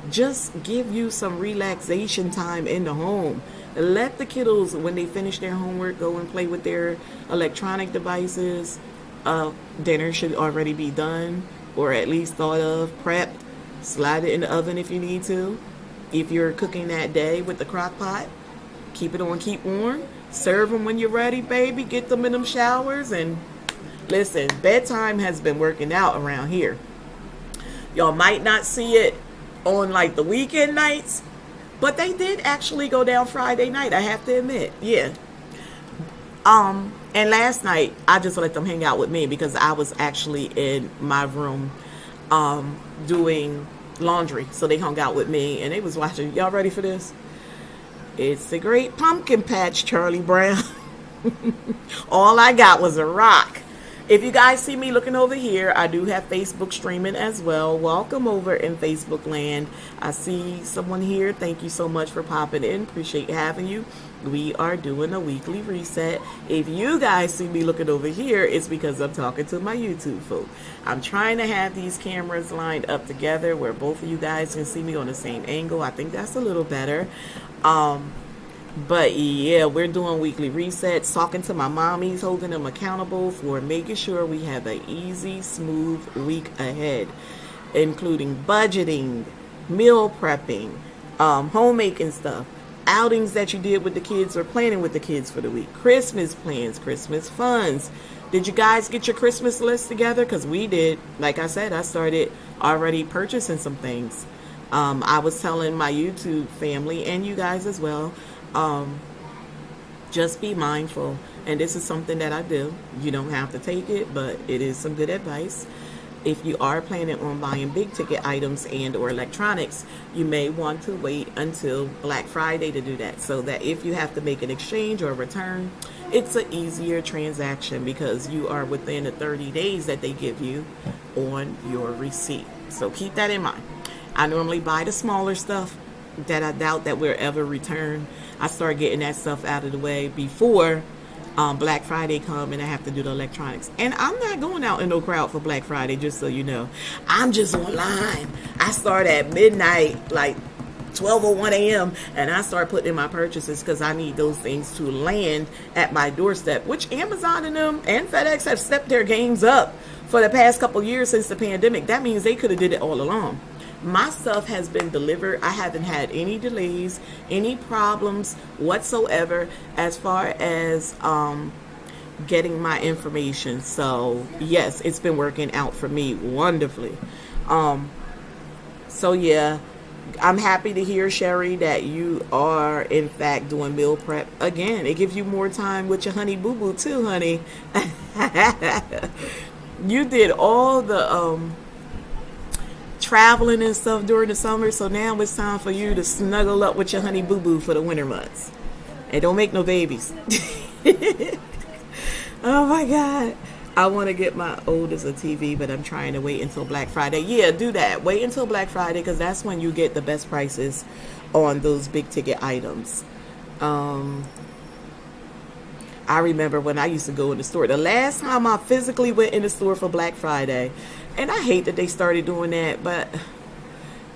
just give you some relaxation time in the home. Let the kiddos, when they finish their homework, go and play with their electronic devices. Dinner should already be done, or at least thought of, prepped. Slide it in the oven if you need to. If you're cooking that day with the crock pot, keep it on, keep warm. Serve them when you're ready, baby. Get them in them showers. And listen, bedtime has been working out around here. Y'all might not see it on like the weekend nights, but they did actually go down Friday night, I have to admit. Yeah. And last night I just let them hang out with me because I was actually in my room doing laundry. So they hung out with me and they was watching. Y'all ready for this? It's the Great Pumpkin Patch, Charlie Brown. All I got was a rock. If you guys see me looking over here, I do have Facebook streaming as well. Welcome over in Facebook land. I see someone here. Thank you so much for popping in. Appreciate having you. We are doing a weekly reset. If you guys see me looking over here, it's because I'm talking to my YouTube folk. I'm trying to have these cameras lined up together where both of you guys can see me on the same angle. I think that's a little better. But yeah, we're doing weekly resets, talking to my mommies, holding them accountable for making sure we have an easy, smooth week ahead, including budgeting, meal prepping, homemaking stuff, outings that you did with the kids or planning with the kids for the week, Christmas plans, Christmas funds. Did you guys get your Christmas list together? Because we did. Like I said, I started already purchasing some things. I was telling my YouTube family and you guys as well, just be mindful. And this is something that I do. You don't have to take it, but it is some good advice. If you are planning on buying big ticket items and or electronics, you may want to wait until Black Friday to do that, so that if you have to make an exchange or return, it's an easier transaction because you are within the 30 days that they give you on your receipt. So keep that in mind. I normally buy the smaller stuff that I doubt that we'll ever return. I start getting that stuff out of the way before Black Friday come and I have to do the electronics. And I'm not going out in no crowd for Black Friday, just so you know. I'm just online. I start at midnight, like 12:01 a.m. and I start putting in my purchases because I need those things to land at my doorstep, which Amazon and them and FedEx have stepped their games up for the past couple years since the pandemic. That means they could have did it all along. My stuff has been delivered. I haven't had any delays, any problems whatsoever as far as getting my information. So yes, it's been working out for me wonderfully. So yeah, I'm happy to hear, Sherry, that you are in fact doing meal prep again. It gives you more time with your honey boo boo too, honey. You did all the traveling and stuff during the summer, so now it's time for you to snuggle up with your honey boo boo for the winter months. And don't make no babies. Oh my God. I want to get my oldest a TV, but I'm trying to wait until Black Friday. Yeah, do that. Wait until Black Friday because that's when you get the best prices on those big ticket items. I remember when I used to go in the store. The last time I physically went in the store for Black Friday, and I hate that they started doing that, but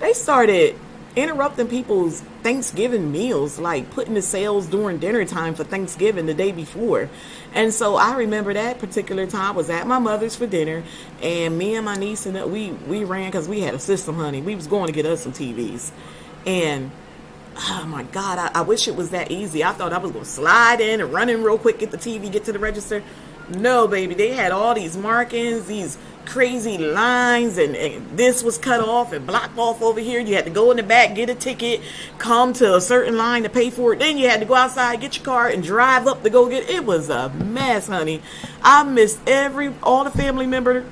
they started interrupting people's Thanksgiving meals, like putting the sales during dinner time for Thanksgiving the day before. And so I remember that particular time I was at my mother's for dinner, and me and my niece and we ran because we had a system, honey. We was going to get us some TVs, and oh my God, I wish it was that easy. I thought I was going to slide in and run in real quick, get the TV, get to the register. No, baby, they had all these markings, these crazy lines, and this was cut off and blocked off over here. You had to go in the back, get a ticket, come to a certain line to pay for it. Then you had to go outside, get your car, and drive up to go get it. It was a mess, honey. I missed all the family member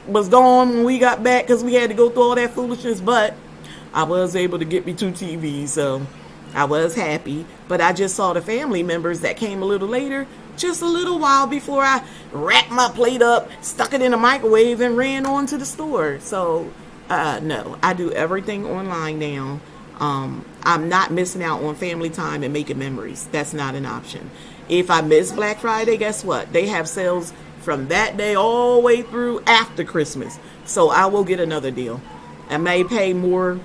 was gone when we got back because we had to go through all that foolishness, but I was able to get me 2 TVs, so I was happy. But I just saw the family members that came a little later, just a little while before I wrapped my plate up, stuck it in the microwave, and ran on to the store. So, no, I do everything online now. I'm not missing out on family time and making memories. That's not an option. If I miss Black Friday, guess what? They have sales from that day all the way through after Christmas. So I will get another deal. I may pay more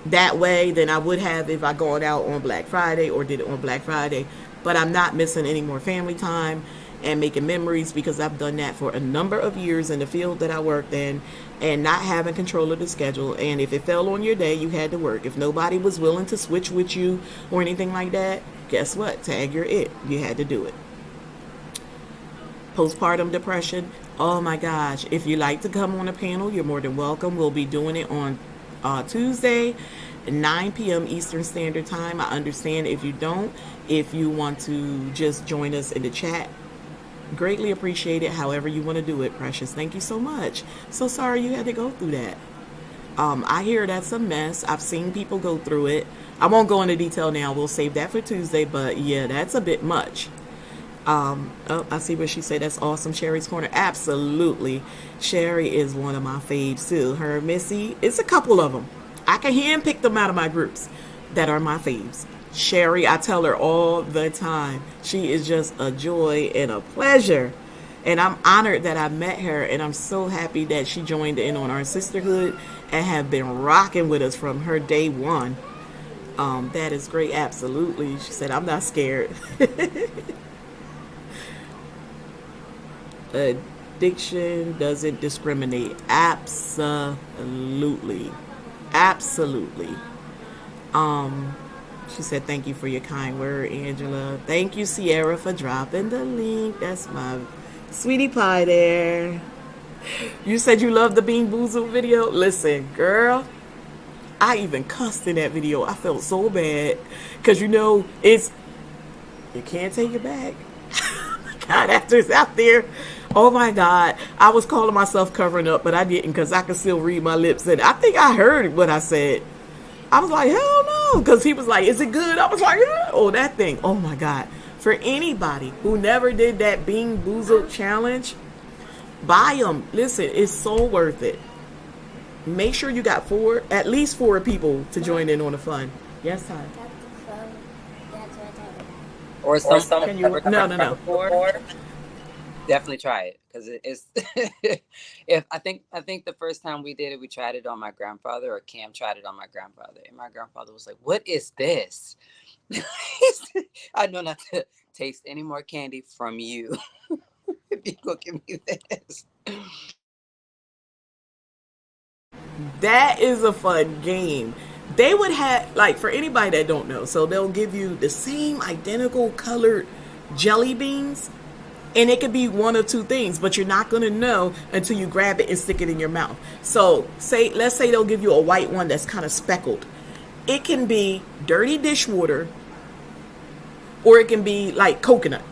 that way than I would have if I gone out on Black Friday or did it on Black Friday. But I'm not missing any more family time and making memories because I've done that for a number of years in the field that I worked in and not having control of the schedule. And if it fell on your day, you had to work. If nobody was willing to switch with you or anything like that, guess what? Tag your it. You had to do it. Postpartum depression. Oh my gosh. If you like to come on a panel, you're more than welcome. We'll be doing it on Tuesday, 9 p.m. Eastern Standard Time. I understand if you don't. If you want to just join us in the chat, greatly appreciate it. However you want to do it, precious. Thank you so much. So sorry you had to go through that. I hear that's a mess. I've seen people go through it. I won't go into detail now. We'll save that for Tuesday. But yeah, that's a bit much. Oh, I see what she said. That's awesome. Sherry's Corner. Absolutely. Sherry is one of my faves too. Her, Missy, it's a couple of them. I can handpick them out of my groups that are my faves. Sherry, I tell her all the time, she is just a joy and a pleasure. And I'm honored that I met her, and I'm so happy that she joined in on our sisterhood and have been rocking with us from her day one. That is great. Absolutely. She said, I'm not scared. Addiction doesn't discriminate. Absolutely. Absolutely. She said, thank you for your kind word, Angela. Thank you, Sierra, for dropping the link. That's my sweetie pie there. You said you loved the Bean Boozled video? Listen, girl, I even cussed in that video. I felt so bad. Because, you know, you can't take it back. God, after it's out there. Oh my God. I was calling myself covering up, but I didn't because I could still read my lips. And I think I heard what I said. I was like, hell no. Because he was like, is it good? I was like, yeah. Oh, that thing. Oh my God. For anybody who never did that Bean Boozled challenge, buy them. Listen, it's so worth it. Make sure you got at least four people to join in on the fun. Yes, Ty. Or someone Can you? never No, tried no, it no. before, definitely try it because it's. If I think the first time we did it, we tried it on my grandfather, or Cam tried it on my grandfather, and my grandfather was like, "What is this?" I know not to taste any more candy from you if you go give me this. That is a fun game. They would have, like, for anybody that don't know, so they'll give you the same identical colored jelly beans, and it could be one of two things, but you're not going to know until you grab it and stick it in your mouth. So let's say they'll give you a white one that's kind of speckled. It can be dirty dishwater, or it can be like coconut.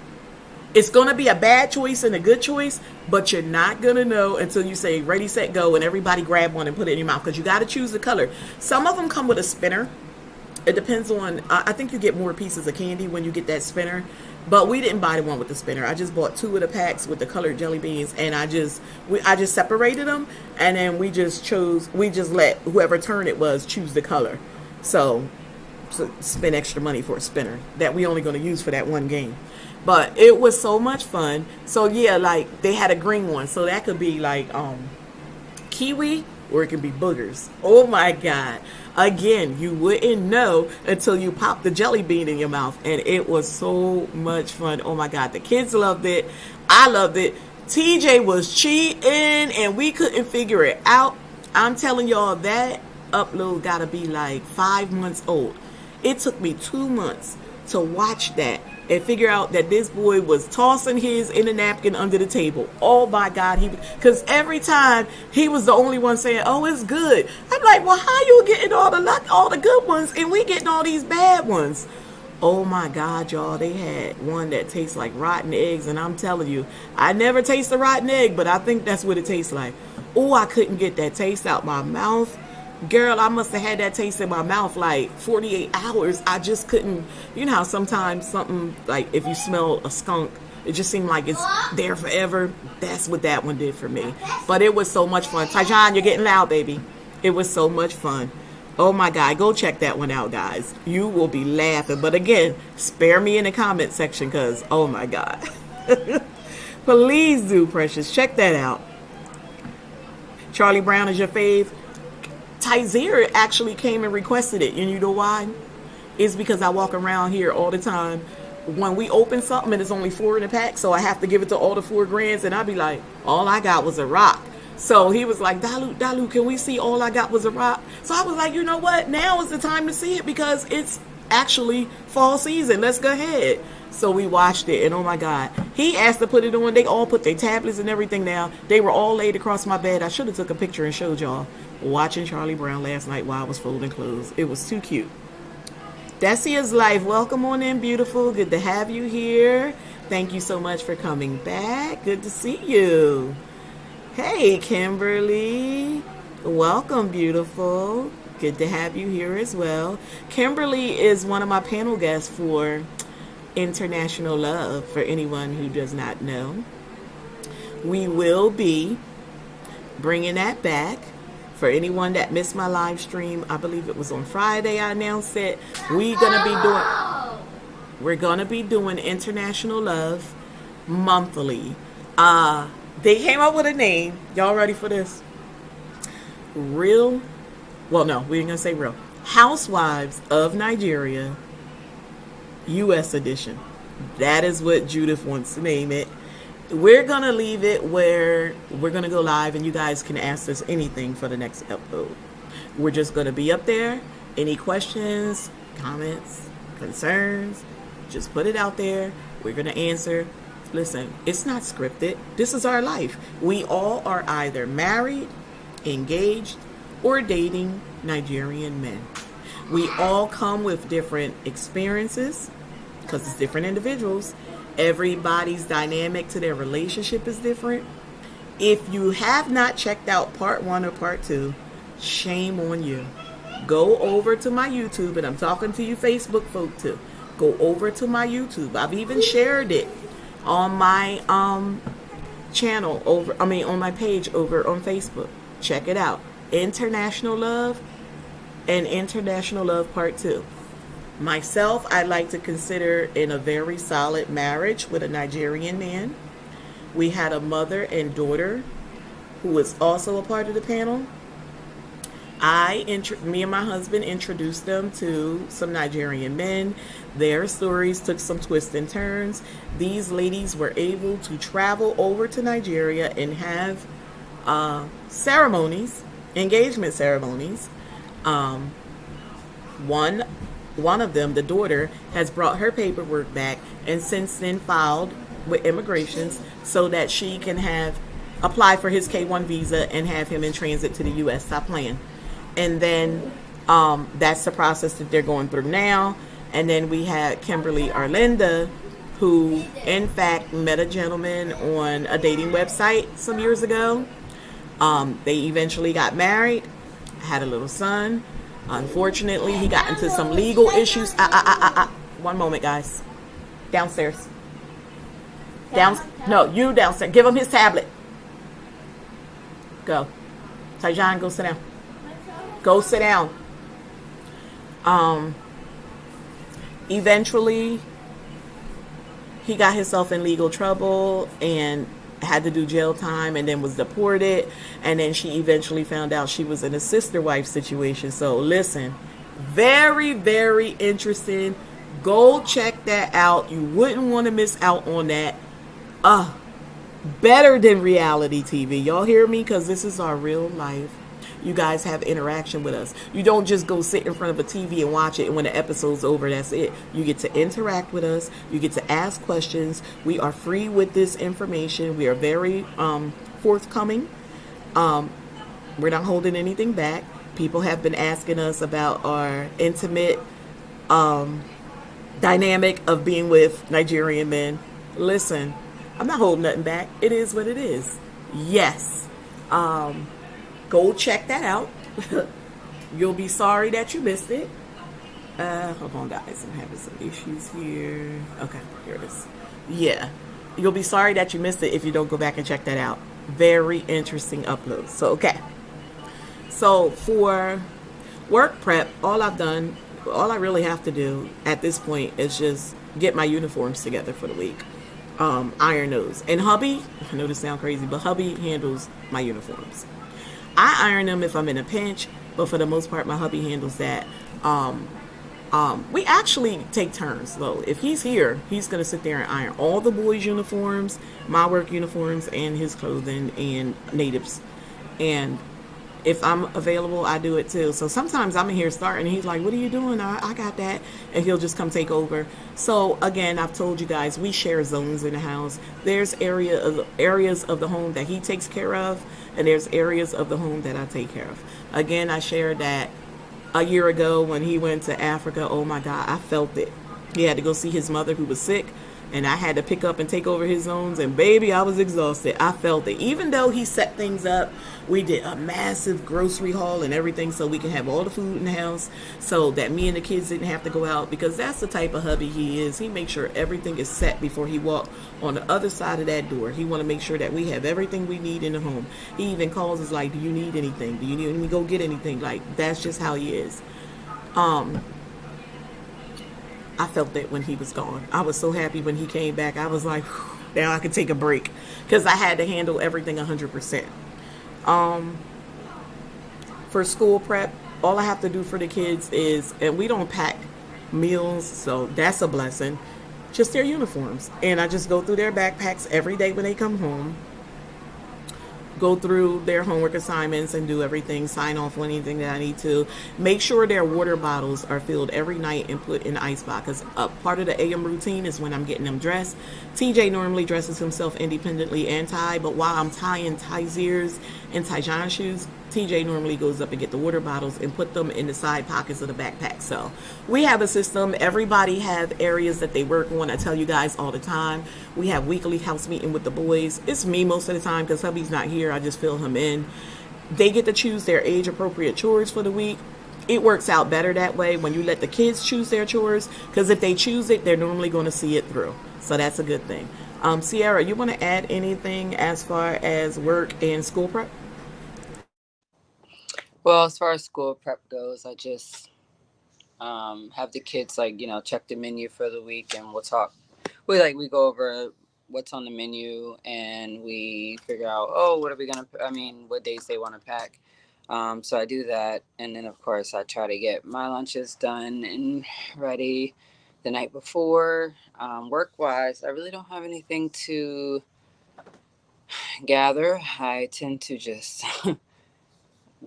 It's going to be a bad choice and a good choice, but you're not going to know until you say ready, set, go, and everybody grab one and put it in your mouth, because you got to choose the color. Some of them come with a spinner. It depends on, I think you get more pieces of candy when you get that spinner, but we didn't buy the one with the spinner. I just bought 2 of the packs with the colored jelly beans, and I just separated them, and then we just let whoever turn it was choose the color. So spend extra money for a spinner that we only going to use for that one game. But it was so much fun. So yeah, like they had a green one, so that could be like kiwi, or it can be boogers. Oh my God. Again, you wouldn't know until you pop the jelly bean in your mouth, and it was so much fun. Oh my God, the kids loved it. I loved it. TJ was cheating and we couldn't figure it out. I'm telling y'all, that upload gotta be like 5 months old. It took me 2 months to watch that and figure out that this boy was tossing his in a napkin under the table. Oh my God, because every time he was the only one saying, "Oh, it's good." I'm like, well, how you getting all the good ones, and we getting all these bad ones? Oh my God, y'all, they had one that tastes like rotten eggs, and I'm telling you, I never taste a rotten egg, but I think that's what it tastes like. Oh, I couldn't get that taste out my mouth. Girl, I must have had that taste in my mouth like 48 hours. I just couldn't, you know how sometimes something, like if you smell a skunk, it just seemed like it's there forever. That's what that one did for me. But it was so much fun. Tyjon, you're getting loud, baby. It was so much fun. Oh my God, go check that one out, guys. You will be laughing. But again, spare me in the comment section, because, oh my God. Please do, Precious. Check that out. Charlie Brown is your fave. Kha'yair actually came and requested it. And you know why? It's because I walk around here all the time. When we open something and it's only 4 in the pack, so I have to give it to all the 4 grands, and I'd be like, all I got was a rock. So he was like, Dalu, can we see all I got was a rock? So I was like, you know what? Now is the time to see it, because it's actually fall season. Let's go ahead. So we watched it, and oh my God, he asked to put it on. They all put their tablets and everything down. They were all laid across my bed. I should have took a picture and showed y'all watching Charlie Brown last night while I was folding clothes. It was too cute. Desia's Life, welcome on in, beautiful. Good to have you here. Thank you so much for coming back. Good to see you. Hey, Kimberly. Welcome, beautiful. Good to have you here as well. Kimberly is one of my panel guests for International Love, for anyone who does not know. We will be bringing that back. For anyone that missed my live stream, I believe it was on Friday I announced it. We're gonna be doing International Love monthly. They came up with a name. Y'all ready for this? We ain't gonna say real. Housewives of Nigeria, U.S. edition. That is what Judith wants to name it. We're going to leave it where we're going to go live and you guys can ask us anything for the next episode. We're just going to be up there. Any questions, comments, concerns, just put it out there. We're going to answer. Listen, it's not scripted. This is our life. We all are either married, engaged, or dating Nigerian men. We all come with different experiences, because it's different individuals. Everybody's dynamic to their relationship is different. If you have not checked out part 1 or part 2, shame on you. Go over to my YouTube, and I'm talking to you Facebook folk too. Go over to my YouTube. I've even shared it on my channel on my page over on Facebook. Check it out. International Love and International Love Part 2. Myself, I like to consider in a very solid marriage with a Nigerian man. We had a mother and daughter who is also a part of the panel. Me and my husband introduced them to some Nigerian men. Their stories took some twists and turns. These ladies were able to travel over to Nigeria and have ceremonies, engagement ceremonies. Um, one one of them, the daughter, has brought her paperwork back and since then filed with immigrations so that she can have apply for his K1 visa and have him in transit to the U.S. Stop playing. And then that's the process that they're going through now. And then we had Kimberly Arlinda, who in fact met a gentleman on a dating website some years ago. They eventually got married, had a little son. Unfortunately, he got into some legal issues. One moment, guys. Downstairs. No, you downstairs. Give him his tablet. Go. Tyjon, go sit down. Go sit down. Eventually, he got himself in legal trouble and had to do jail time and then was deported. And then she eventually found out she was in a sister wife situation. So listen, very, very interesting. Go check that out. You wouldn't want to miss out on that. Better than reality TV. Y'all hear me? Because this is our real life. You guys have interaction with us. You don't just go sit in front of a TV and watch it, and when the episode's over, that's it. You get to interact with us. You get to ask questions. We are free with this information. We are very forthcoming. We're not holding anything back. People have been asking us about our intimate dynamic of being with Nigerian men. Listen, I'm not holding nothing back. It is what it is. Yes. Go check that out. You'll be sorry that you missed it. Hold on, guys. I'm having some issues here. Okay, here it is. Yeah. You'll be sorry that you missed it if you don't go back and check that out. Very interesting upload. So, okay. So, for work prep, all I really have to do at this point is just get my uniforms together for the week. Iron those. And hubby, I know this sounds crazy, but hubby handles my uniforms. I iron them if I'm in a pinch, but for the most part, my hubby handles that. We actually take turns, though. If he's here, he's going to sit there and iron all the boys' uniforms, my work uniforms, and his clothing, and natives. And if I'm available, I do it too. So sometimes I'm in here starting, and he's like, what are you doing? I got that. And he'll just come take over. So again, I've told you guys, we share zones in the house. There's areas of the home that he takes care of, and there's areas of the home that I take care of. Again, I shared that a year ago when he went to Africa. Oh my God, I felt it. He had to go see his mother who was sick, and I had to pick up and take over his zones, and baby, I was exhausted. I felt it. Even though he set things up, we did a massive grocery haul and everything so we can have all the food in the house so that me and the kids didn't have to go out, because that's the type of hubby he is. He makes sure everything is set before he walks on the other side of that door. He want to make sure that we have everything we need in the home. He even calls us like, do you need anything? Do you need me to go get anything? Like, that's just how he is. I felt that when he was gone. I was so happy when he came back. I was like, now I could take a break, because I had to handle everything 100%. For school prep, all I have to do for the kids is, and we don't pack meals, so that's a blessing, just their uniforms. And I just go through their backpacks every day when they come home, go through their homework assignments and do everything, sign off on anything that I need to. Make sure their water bottles are filled every night and put in the icebox, because part of the AM routine is when I'm getting them dressed. TJ normally dresses himself independently and Ty, but while I'm tying Ty's ears and Tyjon's shoes, TJ normally goes up and get the water bottles and put them in the side pockets of the backpack. So we have a system. Everybody have areas that they work on. I tell you guys all the time, we have weekly house meeting with the boys. It's me most of the time because hubby's not here. I just fill him in. They get to choose their age appropriate chores for the week. It works out better that way when you let the kids choose their chores, because if they choose it, they're normally going to see it through. So that's a good thing. Sierra, you want to add anything as far as work and school prep? Well, as far as school prep goes, I just Have the kids like check the menu for the week, and we'll talk. We go over what's on the menu, and we figure out, oh, what are we gonna? I mean, what days they want to pack. So I do that, and then of course I try to get my lunches done and ready the night before. Work wise, I really don't have anything to gather. I tend to just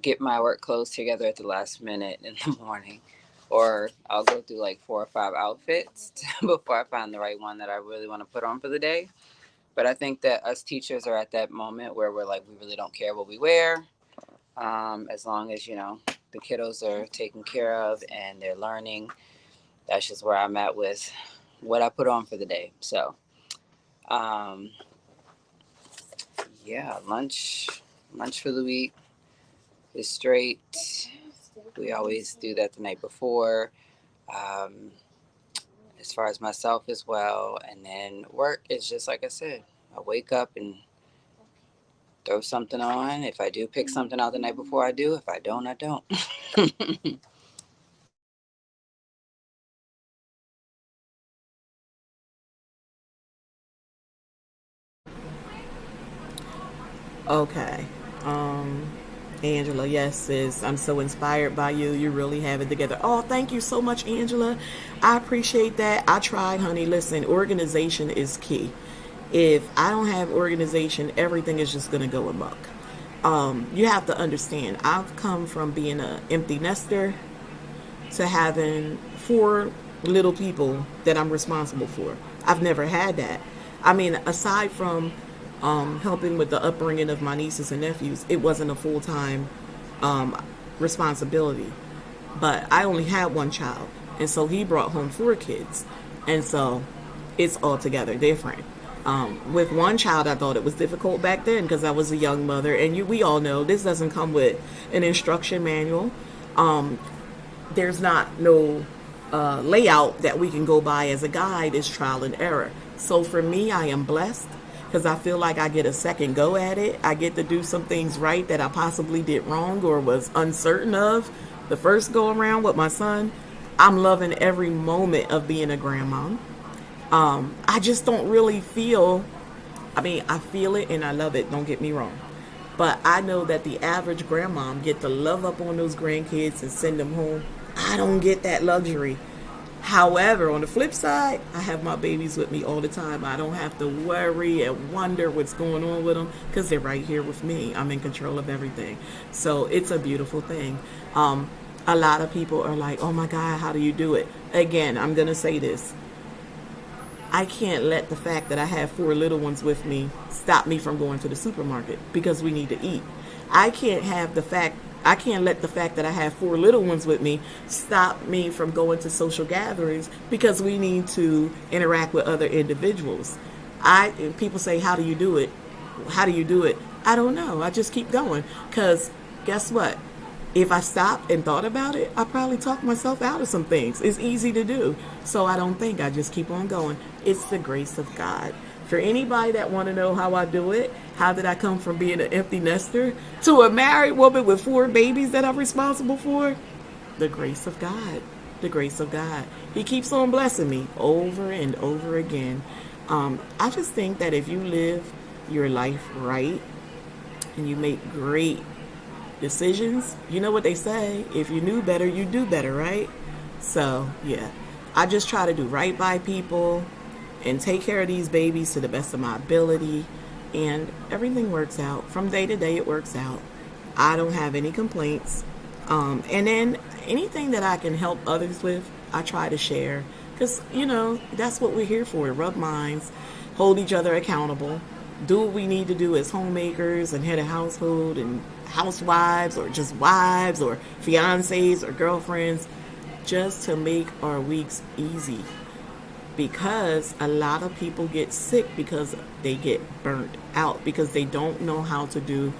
get my work clothes together at the last minute in the morning, or I'll go through like 4 or 5 outfits before I find the right one that I really want to put on for the day. But I think that us teachers are at that moment where we're like, we really don't care what we wear, as long as the kiddos are taken care of and they're learning. That's just where I'm at with what I put on for the day. So, um, yeah, lunch for the week is straight. We always do that the night before. Um, as far as myself as well, and then work is just like I said. I wake up and throw something on. If I do pick something out the night before, I do. If I don't, I don't. Okay. Angela, yes, sis. I'm so inspired by you. You really have it together. Oh, thank you so much, Angela. I appreciate that. I tried, honey. Listen, organization is key. If I don't have organization, everything is just going to go amok. You have to understand, I've come from being an empty nester to having 4 little people that I'm responsible for. I've never had that. I mean, aside from helping with the upbringing of my nieces and nephews, it wasn't a full time um, responsibility. But I only had one child, and so he brought home 4 kids, and so it's altogether different. With one child, I thought it was difficult back then because I was a young mother, and we all know this doesn't come with an instruction manual. Um, there's not no layout that we can go by as a guide. It's trial and error. So for me, I am blessed because I feel like I get a second go at it. I get to do some things right that I possibly did wrong or was uncertain of the first go around with my son. I'm loving every moment of being a grandma. I just don't really feel, I mean, I feel it and I love it, don't get me wrong. But I know that the average grandmom get to love up on those grandkids and send them home. I don't get that luxury. However, on the flip side, I have my babies with me all the time. I don't have to worry and wonder what's going on with them because they're right here with me. I'm in control of everything. So it's a beautiful thing. A lot of people are like, oh my God, how do you do it? Again, I'm going to say this. I can't let the fact that I have 4 little ones with me stop me from going to the supermarket because we need to eat. I can't let the fact that I have 4 little ones with me stop me from going to social gatherings because we need to interact with other individuals. People say, how do you do it? How do you do it? I don't know. I just keep going because guess what? If I stopped and thought about it, I probably talk myself out of some things. It's easy to do. So I don't think. I just keep on going. It's the grace of God. For anybody that want to know how I do it, how did I come from being an empty nester to a married woman with 4 babies that I'm responsible for? The grace of God. The grace of God. He keeps on blessing me over and over again. I just think that if you live your life right and you make great decisions, you know what they say, if you knew better, you do better, right? So yeah, I just try to do right by people and take care of these babies to the best of my ability, and everything works out. From day to day, it works out. I don't have any complaints. And then anything that I can help others with, I try to share because that's what we're here for, to rub minds, hold each other accountable, do what we need to do as homemakers and head of household and housewives or just wives or fiancés or girlfriends, just to make our weeks easy. Because a lot of people get sick because they get burnt out because they don't know how to do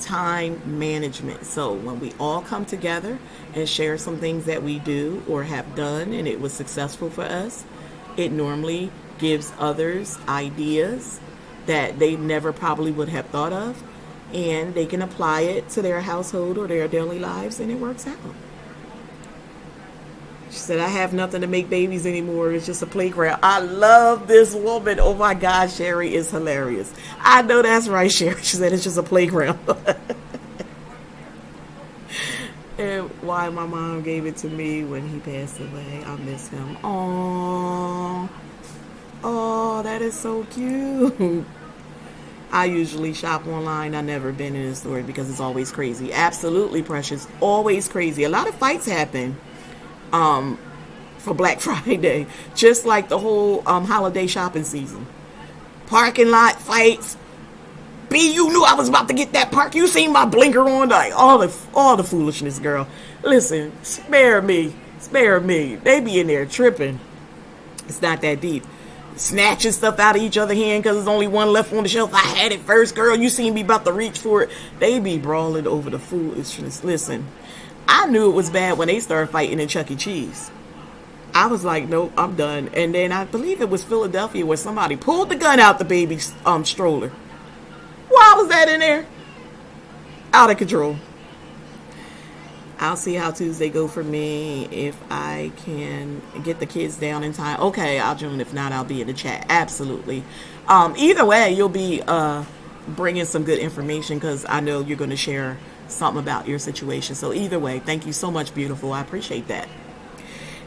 time management. So when we all come together and share some things that we do or have done and it was successful for us, it normally gives others ideas that they never probably would have thought of, and they can apply it to their household or their daily lives, and it works out. She said, I have nothing to make babies anymore. It's just a playground. I love this woman. Oh my God, Sherry is hilarious. I know that's right, Sherry. She said, it's just a playground. And why my mom gave it to me when he passed away. I miss him. Oh, oh, that is so cute. I usually shop online. I've never been in a store because it's always crazy. Absolutely, Precious. Always crazy. A lot of fights happen for Black Friday, just like the whole holiday shopping season. Parking lot fights. B, you knew I was about to get that park. You seen my blinker on, like all the foolishness, girl. Listen, spare me, spare me. They be in there tripping. It's not that deep. Snatching stuff out of each other's hand because there's only one left on the shelf. I had it first, girl. You seen me about to reach for it. They be brawling over the foolishness. Listen, I knew it was bad when they started fighting in Chuck E. Cheese. I was like, nope, I'm done. And then I believe it was Philadelphia where somebody pulled the gun out the baby's stroller. Why was that in there? Out of control. I'll see how Tuesday go for me. If I can get the kids down in time, okay, I'll join. If not, I'll be in the chat. Absolutely. Either way, you'll be bringing some good information because I know you're going to share something about your situation. So either way, thank you so much, beautiful. I appreciate that.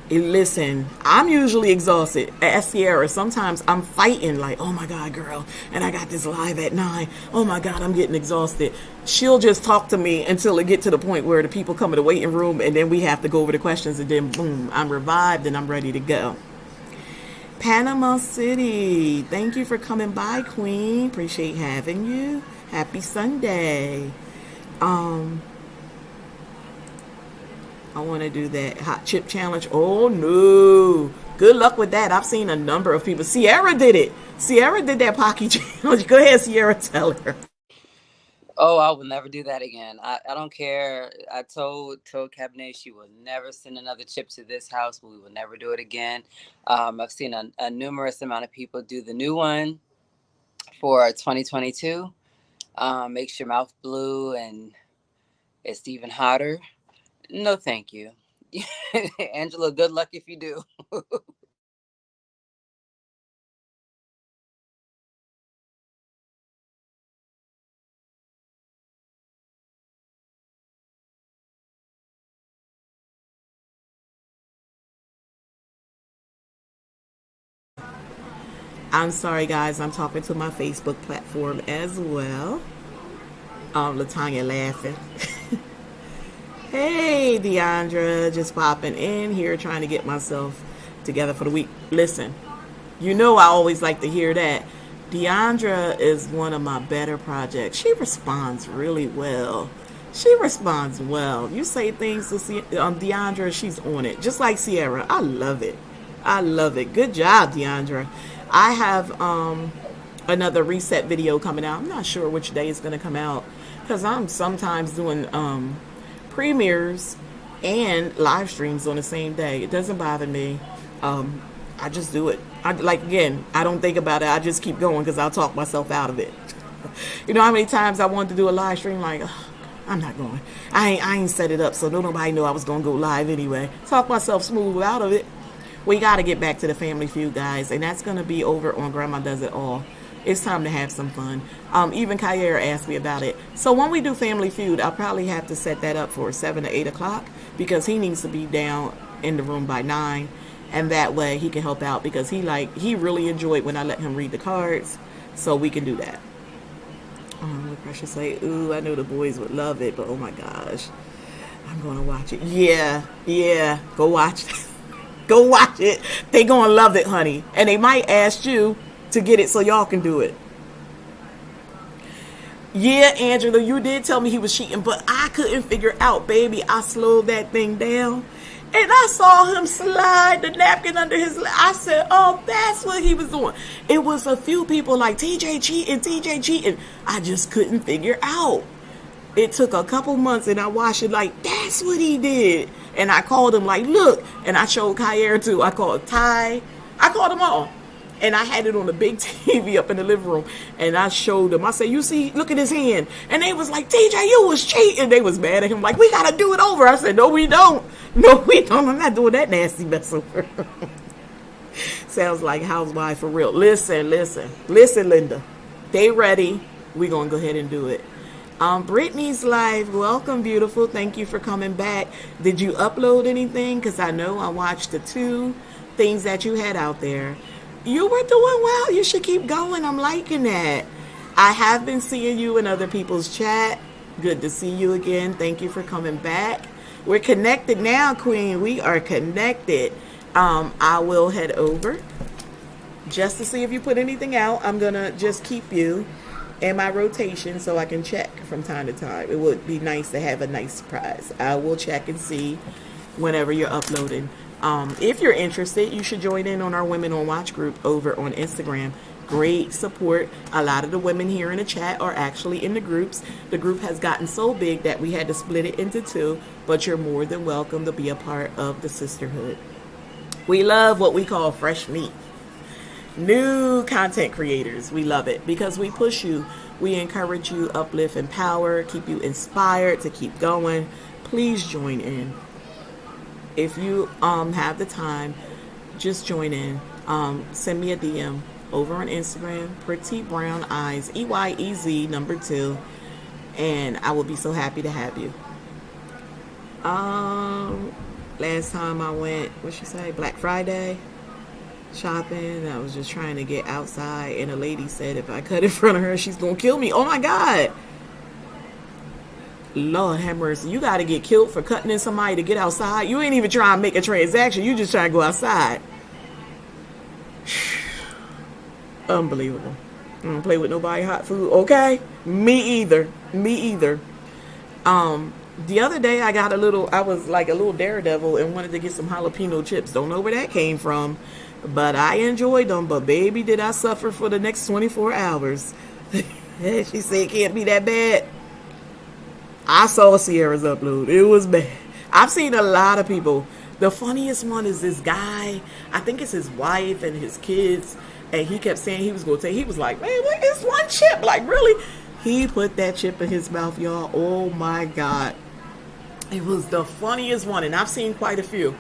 Listen, I'm usually exhausted. At Sierra, sometimes I'm fighting like, oh my God, girl, and I got this live at 9. Oh my God, I'm getting exhausted. She'll just talk to me until it get to the point where the people come in the waiting room and then we have to go over the questions and then boom, I'm revived and I'm ready to go. Panama City, thank you for coming by, Queen. Appreciate having you. Happy Sunday. I want to do that hot chip challenge. Oh no. Good luck with that. I've seen a number of people. Sierra did it. Sierra did that Pocky challenge. Go ahead, Sierra, tell her. Oh, I will never do that again. I don't care. I told Cabernet she will never send another chip to this house. We will never do it again. I've seen a numerous amount of people do the new one for 2022. Makes your mouth blue and it's even hotter. No, thank you. Angela, good luck if you do. I'm sorry, guys. I'm talking to my Facebook platform as well. Latanya laughing. Hey, Deandra, just popping in here trying to get myself together for the week. Listen, you know I always like to hear that. Deandra is one of my better projects. She responds really well. She responds well. You say things to Deandra, she's on it. Just like Sierra. I love it. I love it. Good job, Deandra. I have another reset video coming out. I'm not sure which day it's going to come out because I'm sometimes doing premieres and live streams on the same day. It doesn't bother me. I just do it. I don't think about it. I just keep going because I'll talk myself out of it. You know how many times I wanted to do a live stream like, oh, I'm not going. I ain't set it up so nobody know I was going to go live anyway. Talk myself smooth out of it. We got to get back to the Family Feud, guys, and that's going to be over on Grandma Does It All. It's time to have some fun. Even Kha'yair asked me about it. So when we do Family Feud, I'll probably have to set that up for 7 to 8 o'clock because he needs to be down in the room by 9. And that way he can help out because he really enjoyed when I let him read the cards. So we can do that. Precious say, ooh, I know the boys would love it, but oh my gosh. I'm going to watch it. Yeah. Go watch it. Go watch it. They going to love it, honey. And they might ask you to get it so y'all can do it. Yeah, Angela, you did tell me he was cheating, but I couldn't figure out, baby. I slowed that thing down, and I saw him slide the napkin under his leg. I said, oh, that's what he was doing. It was a few people like, TJ cheating. I just couldn't figure out. It took a couple months, and I watched it like, that's what he did. And I called him like, look, and I showed Kha'yair too. I called Ty. I called them all. And I had it on the big TV up in the living room, and I showed them. I said, you see, look at his hand. And they was like, TJ, you was cheating. They was mad at him, like, we got to do it over. I said, no, we don't. No, we don't. I'm not doing that nasty mess over. Sounds like housewife for real. Listen, Linda. They ready. We're going to go ahead and do it. Brittany's live. Welcome, beautiful. Thank you for coming back. Did you upload anything? Because I know I watched the 2 things that you had out there. You were doing well. You should keep going. I'm liking that. I have been seeing you in other people's chat. Good to see you again. Thank you for coming back. We're connected now, Queen. We are connected. I will head over just to see if you put anything out. I'm going to just keep you in my rotation so I can check from time to time. It would be nice to have a nice surprise. I will check and see whenever you're uploading. If you're interested, you should join in on our Women on Watch group over on Instagram. Great support. A lot of the women here in the chat are actually in the groups. The group has gotten so big that we had to split it into 2, but you're more than welcome to be a part of the sisterhood. We love what we call fresh meat. New content creators. We love it because we push you. We encourage you, uplift, empower, keep you inspired to keep going. Please join in. If you have the time, just join in. Send me a DM over on Instagram, Pretty Brown Eyes, EYEZ number 2, and I will be so happy to have you. Last time I went, what she say, Black Friday shopping. I was just trying to get outside, and a lady said if I cut in front of her, she's gonna kill me. Oh my God. Lord have mercy. You got to get killed for cutting in somebody to get outside. You ain't even trying to make a transaction. You just trying to go outside. Unbelievable. I don't play with nobody hot food. Okay? Me either. The other day I was like a little daredevil and wanted to get some jalapeno chips. Don't know where that came from, but I enjoyed them. But baby, did I suffer for the next 24 hours. She said it can't be that bad. I saw Sierra's upload. It was bad. I've seen a lot of people. The funniest one is this guy. I think it's his wife and his kids. And he kept saying he was going to take. He was like, man, look at this one chip. Like, really? He put that chip in his mouth, y'all. Oh, my God. It was the funniest one. And I've seen quite a few.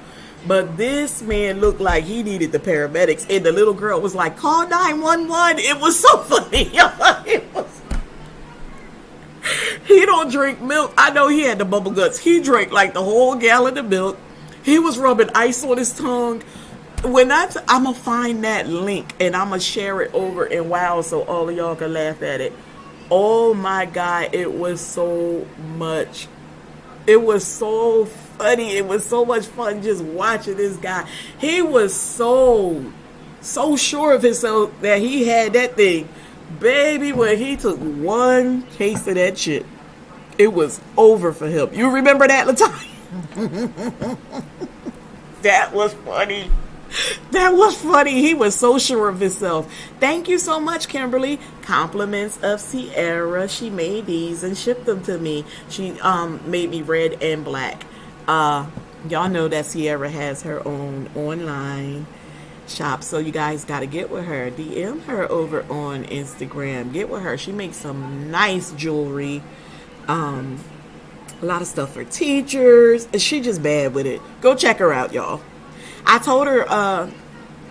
But this man looked like he needed the paramedics. And the little girl was like, call 911. It was so funny. It was. He don't drink milk. I know he had the bubble guts. He drank like the whole gallon of milk. He was rubbing ice on his tongue. When I'm going to find that link and I'm going to share it over in WOW so all of y'all can laugh at it. Oh my God, it was so much. It was so funny. It was so much fun just watching this guy. He was so sure of himself that he had that thing. Baby, when he took one taste of that shit, it was over for him. You remember that, Latoya? That was funny. That was funny. He was so sure of himself. Thank you so much, Kimberly. Compliments of Sierra. She made these and shipped them to me. She made me red and black. Y'all know that Sierra has her own online shop, so you guys got to get with her. DM her over on Instagram. Get with her. She makes some nice jewelry. A lot of stuff for teachers. She just bad with it. Go check her out, y'all. I told her,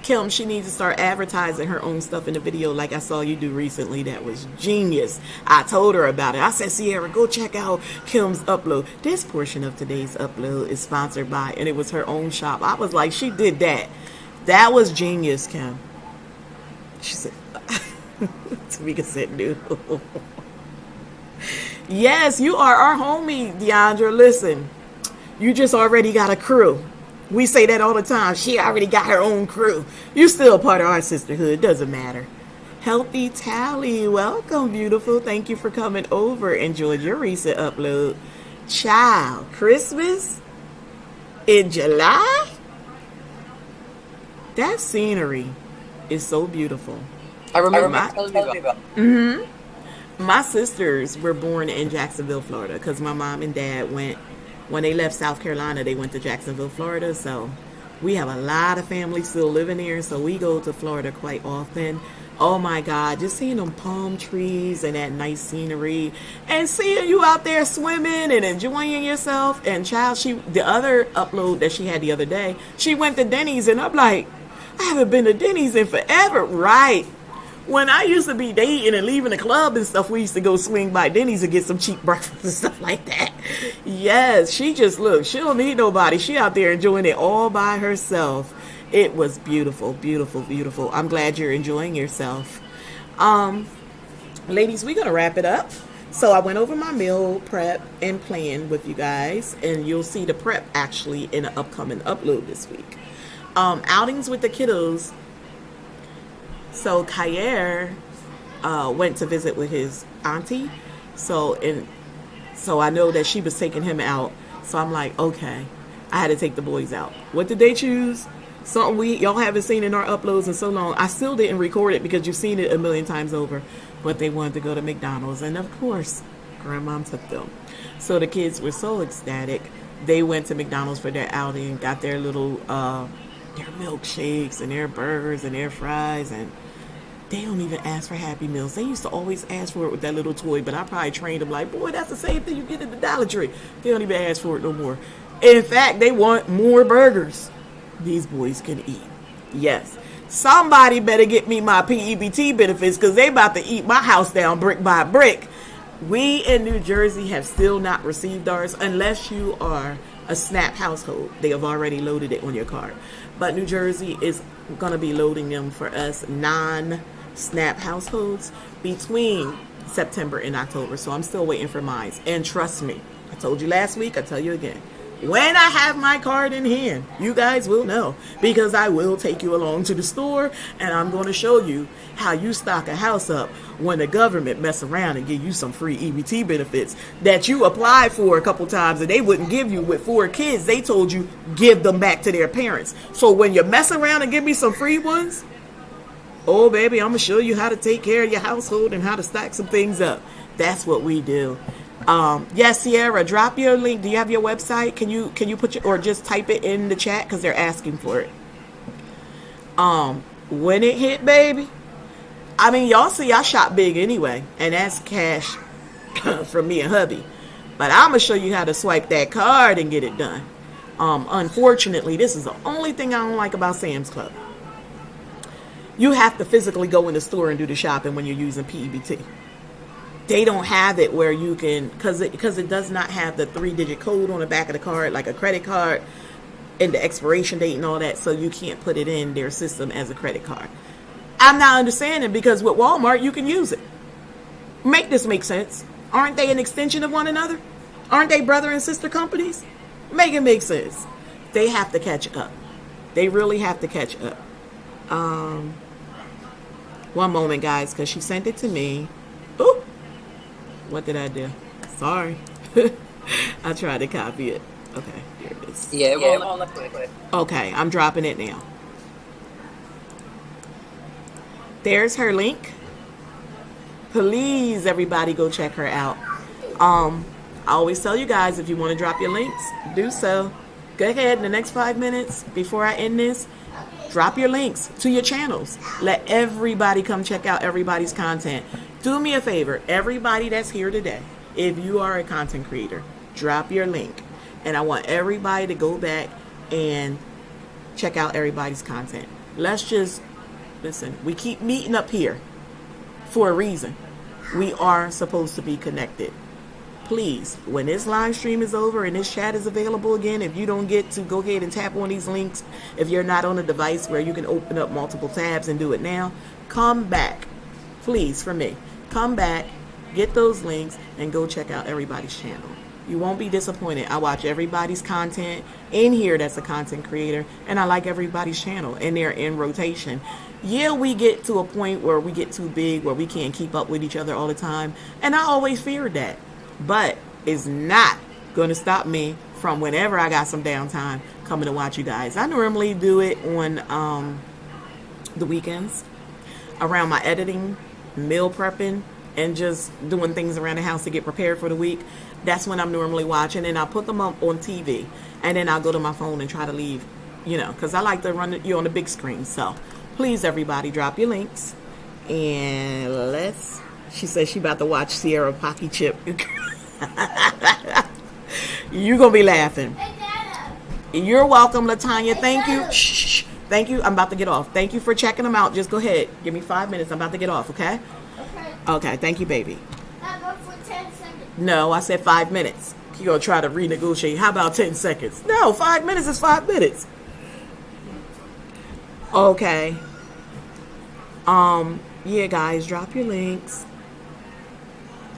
Kim, she needs to start advertising her own stuff in the video like I saw you do recently. That was genius. I told her about it. I said, Sierra, go check out Kim's upload. This portion of today's upload is sponsored by, and it was her own shop. I was like, she did that. That was genius, Kim. She said, Tamika said, no. Yes, you are our homie, Deandra. Listen, you just already got a crew. We say that all the time. She already got her own crew. You still part of our sisterhood. Doesn't matter. Healthy Tally, welcome, beautiful. Thank you for coming over. Enjoyed your recent upload. Child, Christmas in July? That scenery is so beautiful. I remember telling you about. My sisters were born in Jacksonville, Florida, because my mom and dad went, when they left South Carolina, they went to Jacksonville, Florida. So We have a lot of family still living here, so we go to Florida quite often. Oh my God, just seeing them palm trees and that nice scenery and seeing you out there swimming and enjoying yourself. And child, the other upload that she had the other day, she went to Denny's, and I'm like, I haven't been to Denny's in forever. Right. When I used to be dating and leaving the club and stuff, we used to go swing by Denny's and get some cheap breakfast and stuff like that. Yes, she just, look, she don't need nobody. She out there enjoying it all by herself. It was beautiful, beautiful, beautiful. I'm glad you're enjoying yourself. Ladies, we're going to wrap it up. So I went over my meal prep and plan with you guys, and you'll see the prep actually in an upcoming upload this week. Outings with the kiddos. So Kha'yair went to visit with his auntie. So I know that she was taking him out. So I'm like, okay, I had to take the boys out. What did they choose? Something y'all haven't seen in our uploads in so long. I still didn't record it because you've seen it a million times over. But they wanted to go to McDonald's, and of course, Grandma took them. So the kids were so ecstatic. They went to McDonald's for their outing, got their little their milkshakes and their burgers and their fries, and they don't even ask for Happy Meals. They used to always ask for it with that little toy, but I probably trained them like, boy, that's the same thing you get at the Dollar Tree. They don't even ask for it no more. In fact, they want more burgers. These boys can eat. Yes. Somebody better get me my PEBT benefits, because they about to eat my house down brick by brick. We in New Jersey have still not received ours unless you are a SNAP household. They have already loaded it on your card. But New Jersey is going to be loading them for us non-SNAP households between September and October. So I'm still waiting for mine. And trust me, I told you last week, I tell you again. When I have my card in hand, you guys will know, because I will take you along to the store, and I'm going to show you how you stock a house up when the government mess around and give you some free EBT benefits that you applied for a couple times and they wouldn't give you with 4 kids. They told you give them back to their parents. So when you mess around and give me some free ones, oh baby, I'm going to show you how to take care of your household and how to stack some things up. That's what we do. Yes, Sierra, drop your link. Do you have your website? Can you put your, or just type it in the chat, because they're asking for it. When it hit, baby, I mean, y'all see I shop big anyway, and that's cash from me and hubby. But I'm gonna show you how to swipe that card and get it done. Unfortunately, this is the only thing I don't like about Sam's Club. You have to physically go in the store and do the shopping when you're using PEBT. They don't have it where you can, because it does not have the 3-digit code on the back of the card like a credit card and the expiration date and all that, so you can't put it in their system as a credit card. I'm not understanding, because with Walmart you can use it. Make this make sense. Aren't they an extension of one another? Aren't they brother and sister companies? Make it make sense. They have to catch up. They really have to catch up. One moment, guys, because she sent it to me. Ooh. What did I do? Sorry. I tried to copy it. Okay, there it is. Yeah, it won't look quick. Okay, I'm dropping it now. There's her link. Please, everybody, go check her out. I always tell you guys, if you want to drop your links, do so. Go ahead in the next 5 minutes before I end this. Drop your links to your channels. Let everybody come check out everybody's content. Do me a favor, everybody that's here today, if you are a content creator, drop your link. And I want everybody to go back and check out everybody's content. Let's just, listen, we keep meeting up here for a reason. We are supposed to be connected. Please, when this live stream is over and this chat is available again, if you don't get to go ahead and tap on these links, if you're not on a device where you can open up multiple tabs and do it now, come back. Please, for me, come back, get those links, and go check out everybody's channel. You won't be disappointed. I watch everybody's content in here that's a content creator, and I like everybody's channel, and they're in rotation. Yeah, we get to a point where we get too big, where we can't keep up with each other all the time, and I always feared that. But it's not going to stop me from, whenever I got some downtime, coming to watch you guys. I normally do it on the weekends, around my editing, meal prepping, and just doing things around the house to get prepared for the week. That's when I'm normally watching, and I'll put them up on TV, and then I'll go to my phone and try to leave you know, because I like to run you on the big screen. So please, everybody, drop your links. And she says she about to watch Sierra Pocky Chip. You're going to be laughing. You're welcome, Latanya. Thank you. Shh. Thank you. I'm about to get off. Thank you for checking them out. Just go ahead. Give me 5 minutes. I'm about to get off, okay? Okay. Thank you, baby. For 10 seconds. No, I said 5 minutes. You're going to try to renegotiate. How about 10 seconds? No, 5 minutes is 5 minutes. Okay. Yeah, guys, drop your links.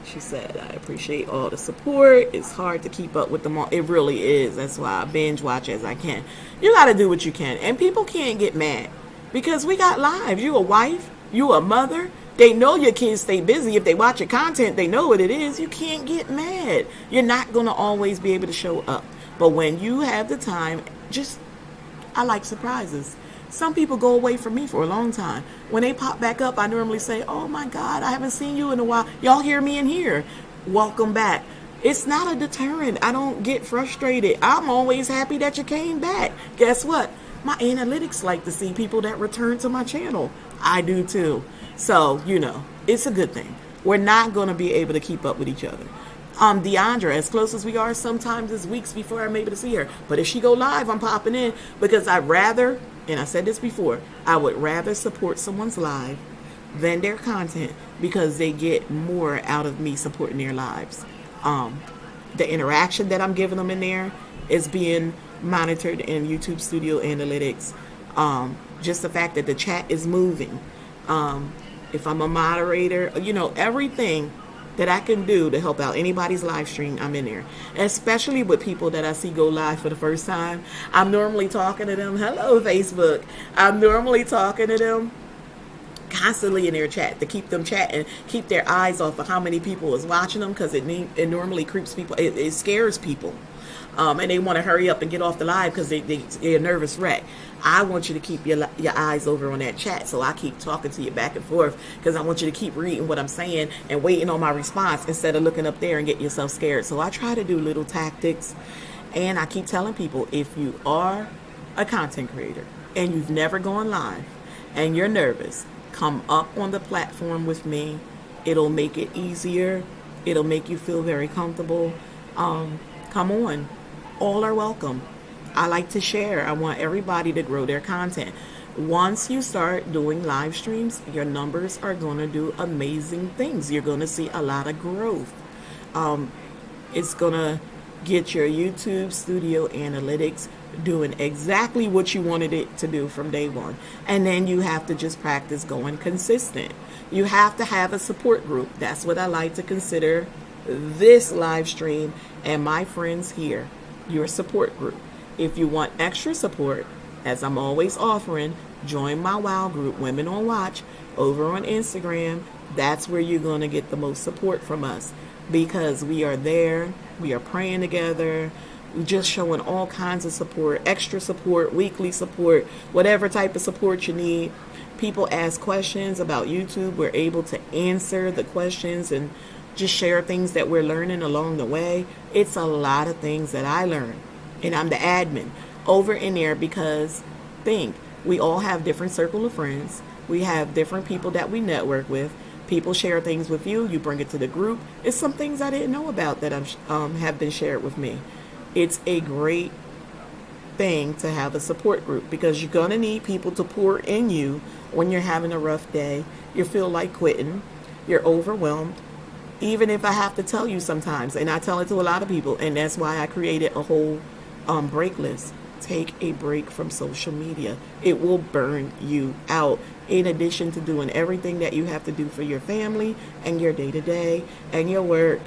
She said, I appreciate all the support. It's hard to keep up with them all. It really is. That's why I binge watch as I can. You got to do what you can. And people can't get mad because we got lives. You a wife. You a mother. They know your kids stay busy. If they watch your content, they know what it is. You can't get mad. You're not going to always be able to show up. But when you have the time, I like surprises. Some people go away from me for a long time. When they pop back up, I normally say, oh my God, I haven't seen you in a while. Y'all hear me in here. Welcome back. It's not a deterrent. I don't get frustrated. I'm always happy that you came back. Guess what? My analytics like to see people that return to my channel. I do too. So, you know, it's a good thing. We're not going to be able to keep up with each other. Deandra, as close as we are, sometimes it's weeks before I'm able to see her. But if she go live, I'm popping in because I'd rather, and I said this before, I would rather support someone's live than their content because they get more out of me supporting their lives. The interaction that I'm giving them in there is being monitored in YouTube Studio Analytics. Just the fact that the chat is moving. If I'm a moderator, you know, everything that I can do to help out anybody's live stream, I'm in there. Especially with people that I see go live for the first time. I'm normally talking to them. Hello, Facebook. I'm normally talking to them constantly in their chat to keep them chatting, keep their eyes off of how many people is watching them because it normally creeps people. It scares people. And they want to hurry up and get off the live because they're a nervous wreck. I want you to keep your eyes over on that chat, so I keep talking to you back and forth because I want you to keep reading what I'm saying and waiting on my response instead of looking up there and getting yourself scared. So I try to do little tactics, and I keep telling people, if you are a content creator and you've never gone live and you're nervous, come up on the platform with me. It'll make it easier. It'll make you feel very comfortable. Come on. All are welcome. I like to share. I want everybody to grow their content. Once you start doing live streams, your numbers are going to do amazing things. You're going to see a lot of growth. It's going to get your YouTube Studio Analytics doing exactly what you wanted it to do from day one. And then you have to just practice going consistent. You have to have a support group. That's what I like to consider this live stream and my friends here, your support group. If you want extra support, as I'm always offering, join my WOW group, Women on Watch, over on Instagram. That's where you're going to get the most support from us because we are there. We are praying together. We're just showing all kinds of support, extra support, weekly support, whatever type of support you need. People ask questions about YouTube. We're able to answer the questions and just share things that we're learning along the way. It's a lot of things that I learn. And I'm the admin over in there because we all have different circle of friends. We have different people that we network with. People share things with you. You bring it to the group. It's some things I didn't know about that have been shared with me. It's a great thing to have a support group because you're going to need people to pour in you when you're having a rough day. You feel like quitting. You're overwhelmed. Even if I have to tell you sometimes, and I tell it to a lot of people, and that's why I created a whole break list. Take a break from social media. It will burn you out. In addition to doing everything that you have to do for your family and your day-to-day and your work,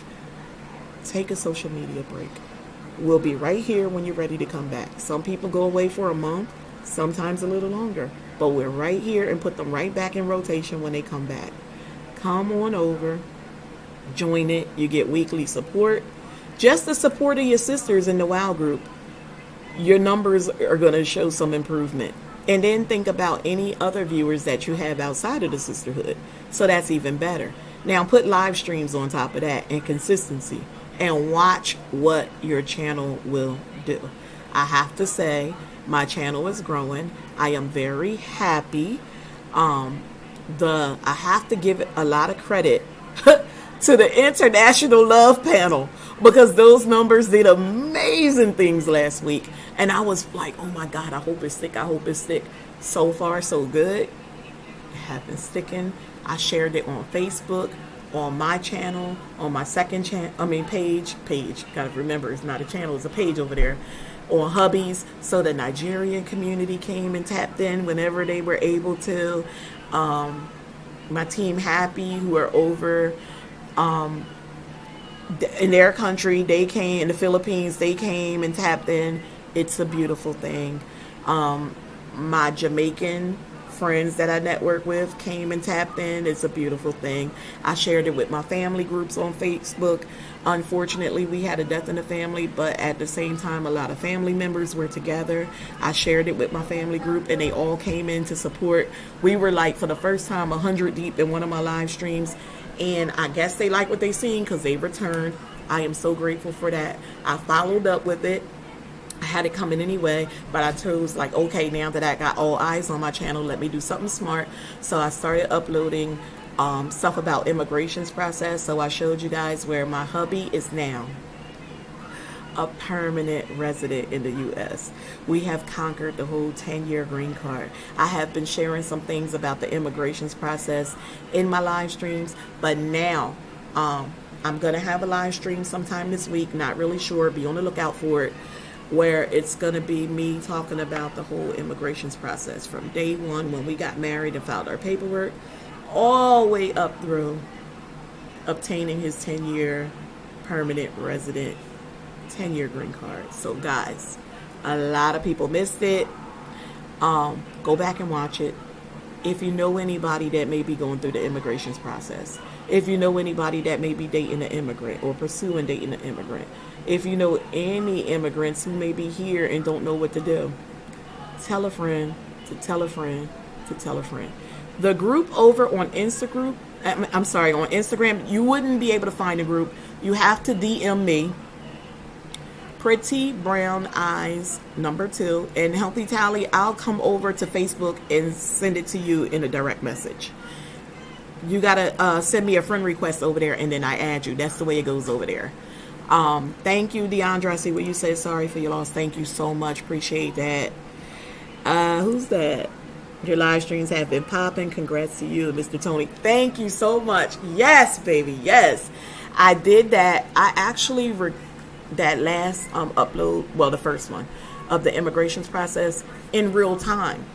take a social media break. We'll be right here when you're ready to come back. Some people go away for a month, sometimes a little longer, but we're right here and put them right back in rotation when they come back. Come on over, join it. You get weekly support. Just the support of your sisters in the WOW group, your numbers are going to show some improvement. And then think about any other viewers that you have outside of the sisterhood. So that's even better. Now put live streams on top of that and consistency and watch what your channel will do. I have to say, my channel is growing. I am very happy. I have to give it a lot of credit to the International Love Panel, because those numbers did amazing things last week. And I was like, oh my God, I hope it's thick. I hope it's thick. So far, so good. It has been sticking. I shared it on Facebook, on my channel, on my second page. Gotta remember, it's not a channel, it's a page over there. On hubbies. So the Nigerian community came and tapped in whenever they were able to. My team Happy, who are over in their country, they came. In the Philippines, they came and tapped in. It's a beautiful thing. My Jamaican friends that I network with came and tapped in. It's a beautiful thing. I shared it with my family groups on Facebook. Unfortunately, we had a death in the family, but at the same time, a lot of family members were together. I shared it with my family group, and they all came in to support. We were like, for the first time, 100 deep in one of my live streams, and I guess they like what they seen because they returned. I am so grateful for that. I followed up with it. I had it coming anyway, but I chose like, okay, now that I got all eyes on my channel, let me do something smart. So I started uploading stuff about immigrations process. So I showed you guys where my hubby is now a permanent resident in the U.S. We have conquered the whole 10-year green card. I have been sharing some things about the immigrations process in my live streams, but now I'm going to have a live stream sometime this week. Not really sure. Be on the lookout for it, where it's going to be me talking about the whole immigrations process from day one when we got married and filed our paperwork, all the way up through obtaining his 10-year permanent resident, 10-year green card. So guys, a lot of people missed it. Go back and watch it. If you know anybody that may be going through the immigrations process, if you know anybody that may be dating an immigrant or pursuing dating an immigrant, if you know any immigrants who may be here and don't know what to do, tell a friend to tell a friend to tell a friend. The group over on Instagram, on Instagram, you wouldn't be able to find a group. You have to DM me, Pretty Brown Eyes #2, and Healthy Tally. I'll come over to Facebook and send it to you in a direct message. You gotta send me a friend request over there, and then I add you. That's the way it goes over there. Thank you, Deandra. I see what you said. Sorry for your loss. Thank you so much. Appreciate that. Who's that? Your live streams have been popping. Congrats to you, Mr. Tony. Thank you so much. Yes, baby. Yes. I did that. I actually, that last upload, well, the first one of the immigrations process in real time.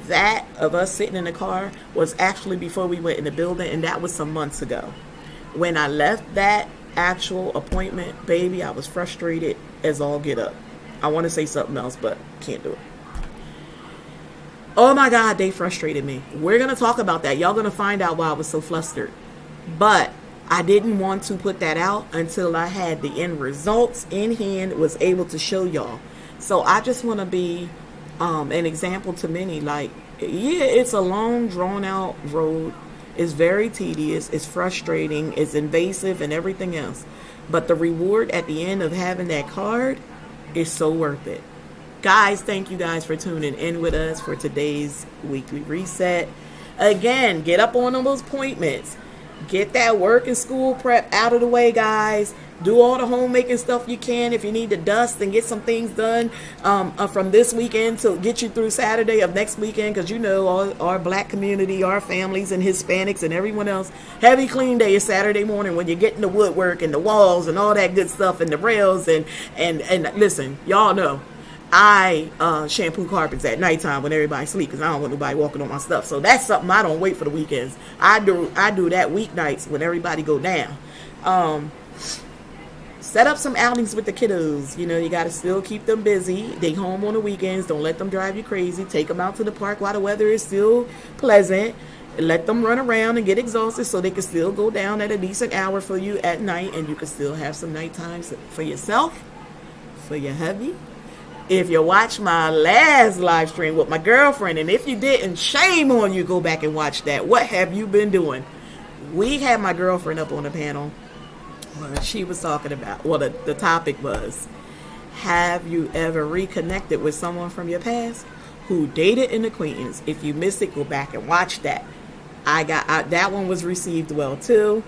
That of us sitting in the car was actually before we went in the building, and that was some months ago. When I left that actual appointment, baby, I was frustrated as all get up. I want to say something else, but can't do it. Oh my God, they frustrated me. We're going to talk about that. Y'all going to find out why I was so flustered. But I didn't want to put that out until I had the end results in hand, was able to show y'all. So I just want to be an example to many. Like, yeah, it's a long, drawn out road. It's very tedious. It's frustrating. It's invasive and everything else. But the reward at the end of having that card is so worth it. Guys, thank you guys for tuning in with us for today's weekly reset. Again, get up on those appointments. Get that work and school prep out of the way, guys. Do all the homemaking stuff you can. If you need to dust and get some things done from this weekend to get you through Saturday of next weekend, because you know all our black community, our families and Hispanics and everyone else, heavy clean day is Saturday morning when you're getting the woodwork and the walls and all that good stuff and the rails and listen, y'all know I shampoo carpets at nighttime when everybody sleeps, because I don't want nobody walking on my stuff. So that's something I don't wait for the weekends. I do that weeknights when everybody go down. Set up some outings with the kiddos. You know, you got to still keep them busy. They home on the weekends. Don't let them drive you crazy. Take them out to the park while the weather is still pleasant. Let them run around and get exhausted so they can still go down at a decent hour for you at night, and you can still have some night times for yourself, for your hubby. If you watch my last live stream with my girlfriend, and if you didn't, shame on you, go back and watch that. What have you been doing? We had my girlfriend up on the panel. She was talking about, well, the topic was Have you ever reconnected with someone from your past who dated an acquaintance? If you missed it, go back and watch that. That one was received well too.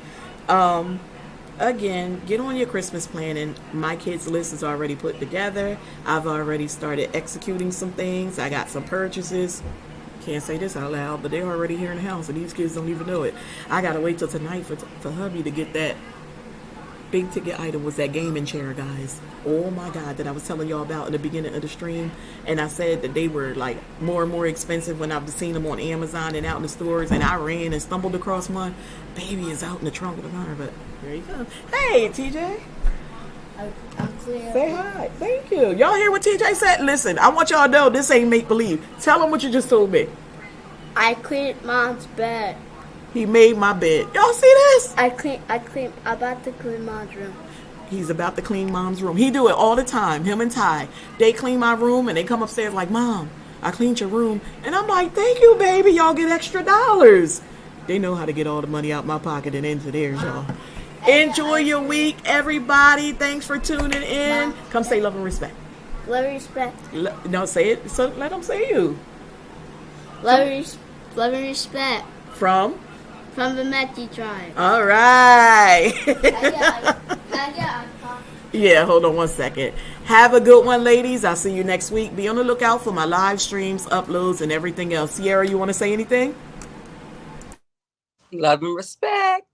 Again, get on your Christmas planning. My kids' list is already put together. I've already started executing some things. I got some purchases. Can't say this out loud, but they're already here in the house, and these kids don't even know it. I gotta wait till tonight for hubby to get that big ticket item. Was that gaming chair, guys. Oh my God, that I was telling y'all about in the beginning of the stream. And I said that they were like more and more expensive when I've seen them on Amazon and out in the stores. And I ran and stumbled across one. Baby is out in the trunk of the car, but there you go. Hey, TJ. I'm clear. Say hi. Thank you. Y'all hear what TJ said? Listen, I want y'all to know this ain't make believe. Tell them what you just told me. I cleaned Mom's bed. He made my bed. Y'all see this? About to clean Mom's room. He's about to clean Mom's room. He do it all the time. Him and Ty. They clean my room and they come upstairs like, Mom, I cleaned your room. And I'm like, thank you, baby. Y'all get extra dollars. They know how to get all the money out my pocket and into theirs, y'all. Enjoy your week, everybody. Thanks for tuning in. Mom. Come say love and respect. Love and respect. No, say it. So let them say you. Love and respect. From the Amaechi tribe. All right. Yeah, hold on one second. Have a good one, ladies. I'll see you next week. Be on the lookout for my live streams, uploads, and everything else. Sierra, you want to say anything? Love and respect.